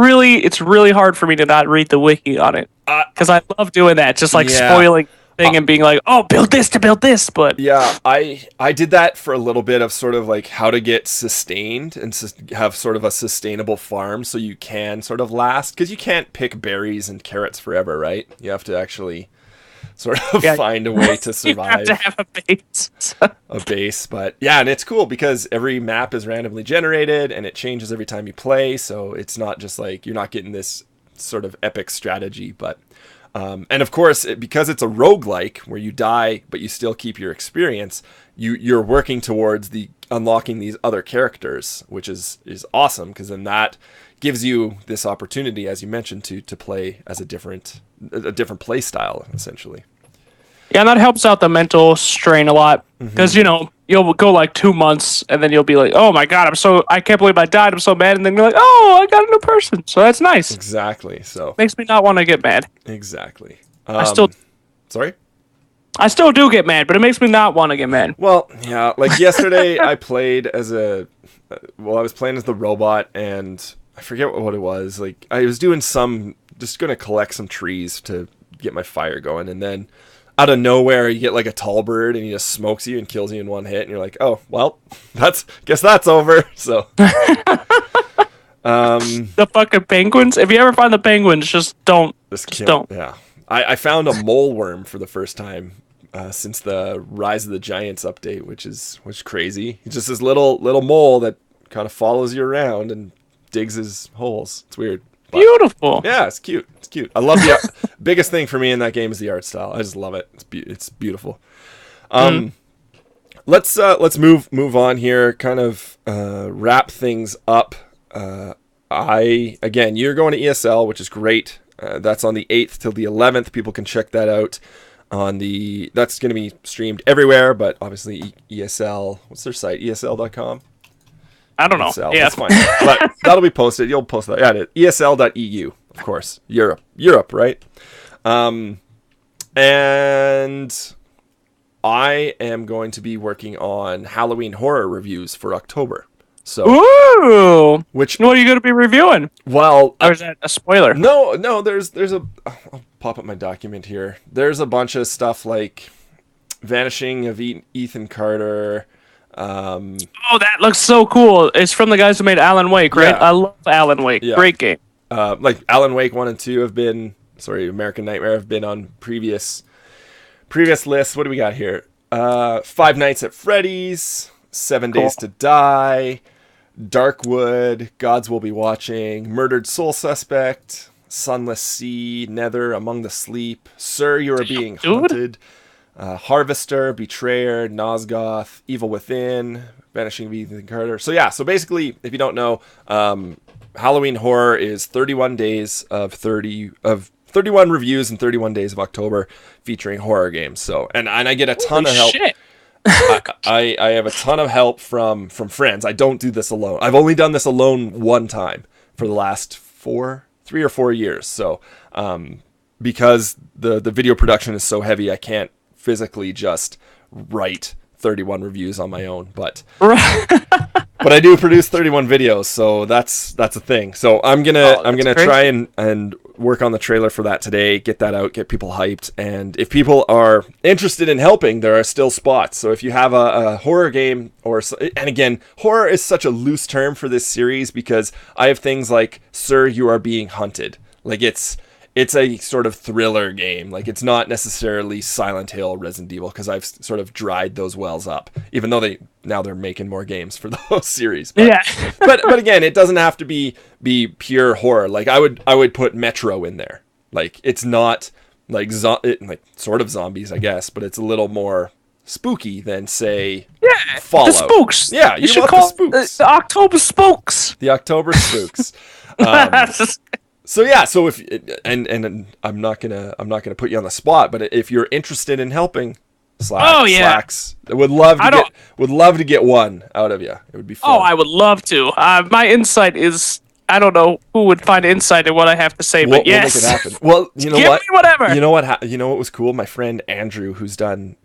really hard for me to not read the wiki on it because I love doing that, just like spoiling thing and being like, oh, build this to build this. But yeah, I did that for a little bit of sort of like how to get sustained and have sort of a sustainable farm so you can sort of last, because you can't pick berries and carrots forever, right? You have to actually sort of find a way to survive. You have to have a base. But yeah, and it's cool because every map is randomly generated and it changes every time you play, so it's not just like you're not getting this sort of epic strategy, but and of course, because it's a roguelike where you die but you still keep your experience, you're working towards unlocking these other characters, which is awesome, because then that gives you this opportunity, as you mentioned, to play as a different play style, essentially. Yeah, and that helps out the mental strain a lot, because you'll go like 2 months and then you'll be like, oh my god, I can't believe I died, I'm so mad, and then you're like, oh, I got a new person, so that's nice. Exactly. So makes me not want to get mad. Exactly. Sorry? I still do get mad, but it makes me not want to get mad. Well, yeah, like yesterday I played I was playing as the robot, and I forget what it was. Like I was doing just going to collect some trees to get my fire going, and then out of nowhere you get like a tall bird and he just smokes you and kills you in one hit, and you're like, oh well, guess that's over. So the fucking penguins, if you ever find the penguins, just don't. Yeah, I found a mole worm for the first time since the Rise of the Giants update, which is crazy. He's just this little mole that kind of follows you around and digs his holes. It's weird. But, beautiful. Yeah, it's cute. It's cute. I love the biggest thing for me in that game is the art style. I just love it. It's beautiful. Let's move on here. Kind of wrap things up. You're going to ESL, which is great. That's on the 8th till the 11th. People can check that out that's going to be streamed everywhere, but obviously ESL, what's their site? ESL.com? I don't know. ESL, yeah, that's fine. But that'll be posted. You'll post that. Yeah, ESL.eu, of course. Europe, right? And I am going to be working on Halloween horror reviews for October. So, ooh, what are you going to be reviewing? Well, or is that a spoiler? No. There's I'll pop up my document here. There's a bunch of stuff like Vanishing of Ethan Carter. Oh, that looks so cool. It's from the guys who made Alan Wake, right? Yeah. I love Alan Wake. Yeah. Great game. Like Alan Wake 1 and 2 American Nightmare have been on previous lists. What do we got here? Five Nights at Freddy's, 7 Days to Die, Darkwood, Gods Will Be Watching, Murdered Soul Suspect, Sunless Sea, Nether, Among the Sleep, Sir, You Are Being Hunted, Harvester, Betrayer, Nosgoth, Evil Within, Vanishing of Ethan Carter. So basically, if you don't know, Halloween horror is 31 days of 30 31 reviews in 31 days of October featuring horror games. So, and I get a ton of help. Shit. I have a ton of help from friends. I don't do this alone. I've only done this alone one time for the last 3 or 4 years. So, because the video production is so heavy, I can't physically just write 31 reviews on my own, but I do produce 31 videos, so that's a thing. So I'm gonna try and work on the trailer for that today, get that out, get people hyped, and if people are interested in helping, there are still spots. So if you have a horror game, and again, horror is such a loose term for this series because I have things like Sir, You Are Being Hunted. Like it's a sort of thriller game. Like it's not necessarily Silent Hill, Resident Evil, because I've sort of dried those wells up, even though they're making more games for those series. But, yeah. but again, it doesn't have to be pure horror. Like I would put Metro in there. Like it's not like like sort of zombies, I guess, but it's a little more spooky than say Fallout. The spooks. Yeah, you should call the spooks. The October spooks. The October spooks. So yeah, so if and I'm not gonna put you on the spot, but if you're interested in helping, Slacks, would love to get one out of you. It would be fun. Oh, I would love to. My insight is I don't know who would find insight in what I have to say, but yes, we'll make it happen. Well, you know Give what? me whatever. You know what? You know what was cool? My friend Andrew, who's done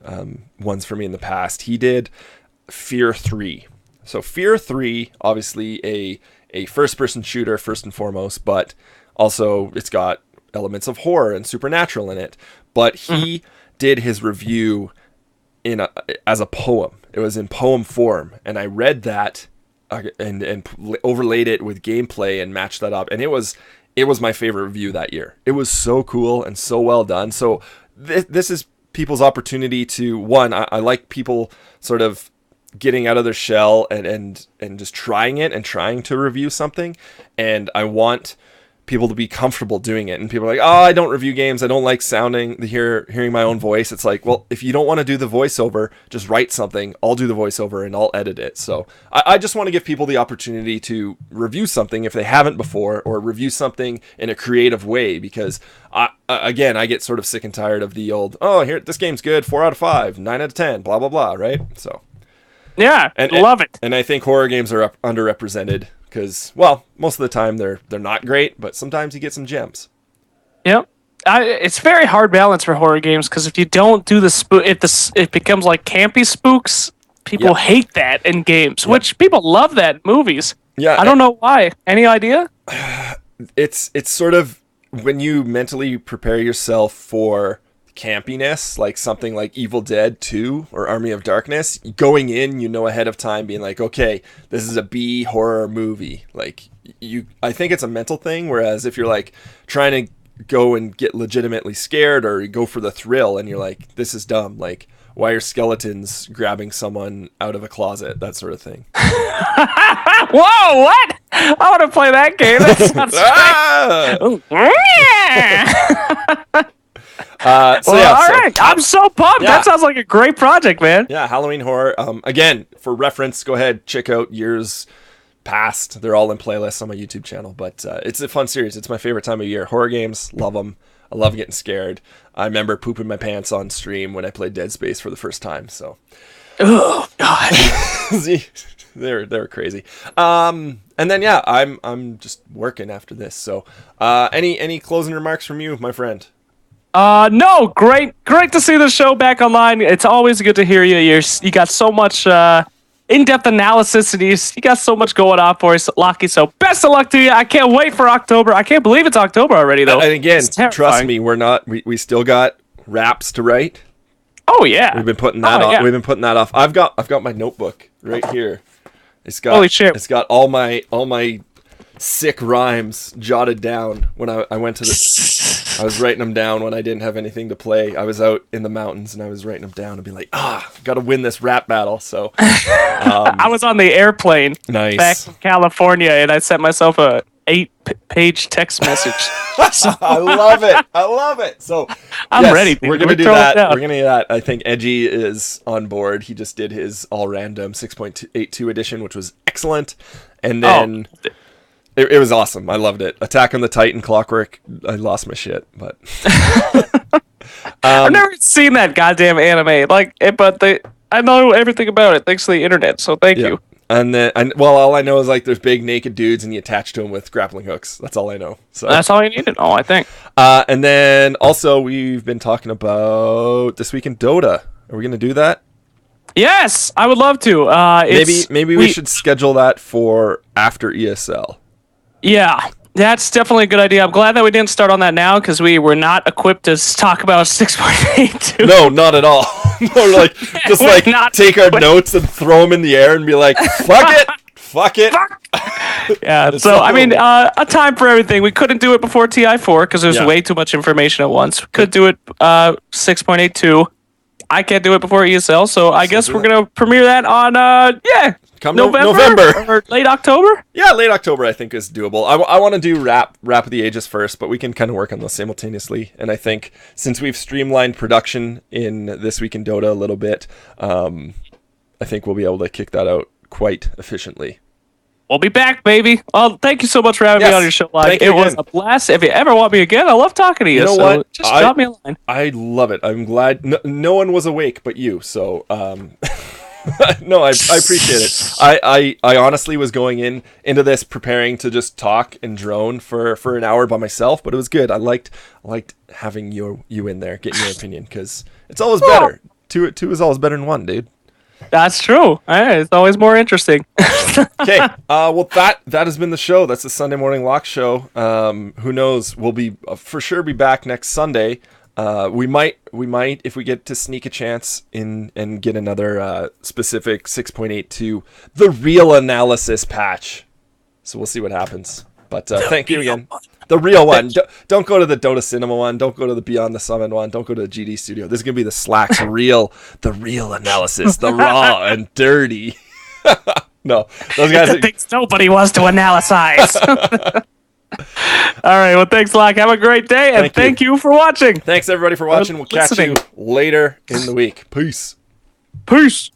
ones for me in the past, he did Fear 3. So Fear 3, obviously a first-person shooter first and foremost, but also it's got elements of horror and supernatural in it. But he did his review as a poem. It was in poem form, and I read that and overlaid it with gameplay and matched that up, and it was my favorite review that year. It was so cool and so well done. So this is people's opportunity to I like people sort of getting out of their shell and just trying it and trying to review something, and I want people to be comfortable doing it. And people are like, oh, I don't review games, I don't like hearing my own voice. It's like, well, if you don't want to do the voiceover, just write something, I'll do the voiceover and I'll edit it. So I just want to give people the opportunity to review something if they haven't before, or review something in a creative way, because I get sort of sick and tired of the old, this game's good, 4 out of 5, 9 out of 10, blah blah blah, right? So yeah, love it. And I think horror games are underrepresented because, well, most of the time they're not great, but sometimes you get some gems. Yep. It's very hard balance for horror games, because if you don't do it becomes like campy spooks. People hate that in games, which people love that in movies. Yeah, I don't know why. Any idea? It's sort of when you mentally prepare yourself for campiness, like something like Evil Dead 2 or Army of Darkness, going in, ahead of time, being like, okay, this is a B horror movie. Like I think it's a mental thing. Whereas if you're like trying to go and get legitimately scared, or you go for the thrill and you're like, this is dumb. Like, why are skeletons grabbing someone out of a closet? That sort of thing. Whoa, what? I want to play that game. That sounds all right. I'm so pumped. Yeah. That sounds like a great project, man. Yeah, Halloween horror. Again, for reference, go ahead, check out years past. They're all in playlists on my YouTube channel. But it's a fun series. It's my favorite time of year. Horror games, love them. I love getting scared. I remember pooping my pants on stream when I played Dead Space for the first time. So, oh god, they were crazy. And then I'm just working after this. So, any closing remarks from you, my friend? No, great to see the show back online. It's always good to hear you. You got so much in-depth analysis, and you got so much going on for us, Lockie. So best of luck to you. I can't wait for October. I can't believe it's October already, though. And again, trust me, we still got raps to write. Oh yeah, we've been putting that off. Yeah. We've been putting that off. I've got my notebook right here. It's got holy shit. It's got all my sick rhymes jotted down when I went to I was writing them down when I didn't have anything to play. I was out in the mountains and I was writing them down and be like, got to win this rap battle. So I was on the airplane back from California, and I sent myself a 8-page text message. So, I love it. So I'm ready. Dude. We're gonna do that. We're gonna do that. I think Edgy is on board. He just did his all random 6.82 edition, which was excellent. And then It was awesome. I loved it. Attack on the Titan, Clockwork. I lost my shit, but I've never seen that goddamn anime. I know everything about it thanks to the internet. So thank you. And then, all I know is like there's big naked dudes and you attach to them with grappling hooks. That's all I know. So that's all you need to know, I think. And then also we've been talking about This Week in Dota. Are we gonna do that? Yes, I would love to. Maybe we should schedule that for after ESL. Yeah, that's definitely a good idea. I'm glad that we didn't start on that now because we were not equipped to talk about 6.82. No, not at all. No, take our notes and throw them in the air and be like, fuck it. Fuck it. Yeah, so I mean, a time for everything. We couldn't do it before TI4 because there's way too much information at once. Could do it 6.82. I can't do it before ESL, so I guess we're going to premiere that on, November or late October? Yeah, late October I think is doable. I want to do Rap of the Ages first, but we can kind of work on those simultaneously. And I think since we've streamlined production in This Week in Dota a little bit, I think we'll be able to kick that out quite efficiently. We'll be back, baby. Oh, thank you so much for having me on your show live. It was a blast. If you ever want me again, I love talking to you. You know what? Just drop me a line. I love it. I'm glad no one was awake but you. So, no, I appreciate it. I honestly was going into this preparing to just talk and drone for an hour by myself, but it was good. I liked having you in there, getting your opinion, because it's always better. Two is always better than one, dude. That's true. It's always more interesting. Okay. Well, that has been the show. That's the Sunday Morning Lock show. Who knows? We'll be for sure be back next Sunday. We might if we get to sneak a chance in and get another specific 6.82 the real analysis patch. So we'll see what happens. But thank you again. The real one. Don't go to the Dota Cinema one. Don't go to the Beyond the Summon one. Don't go to the GD Studio. This is gonna be the Slacks the real analysis, the raw and dirty. No, those guys. Things nobody wants to analyze. All right. Well, thanks, Lock. Have a great day, and thank you for watching. Thanks everybody for watching. We'll catch you later in the week. Peace. Peace.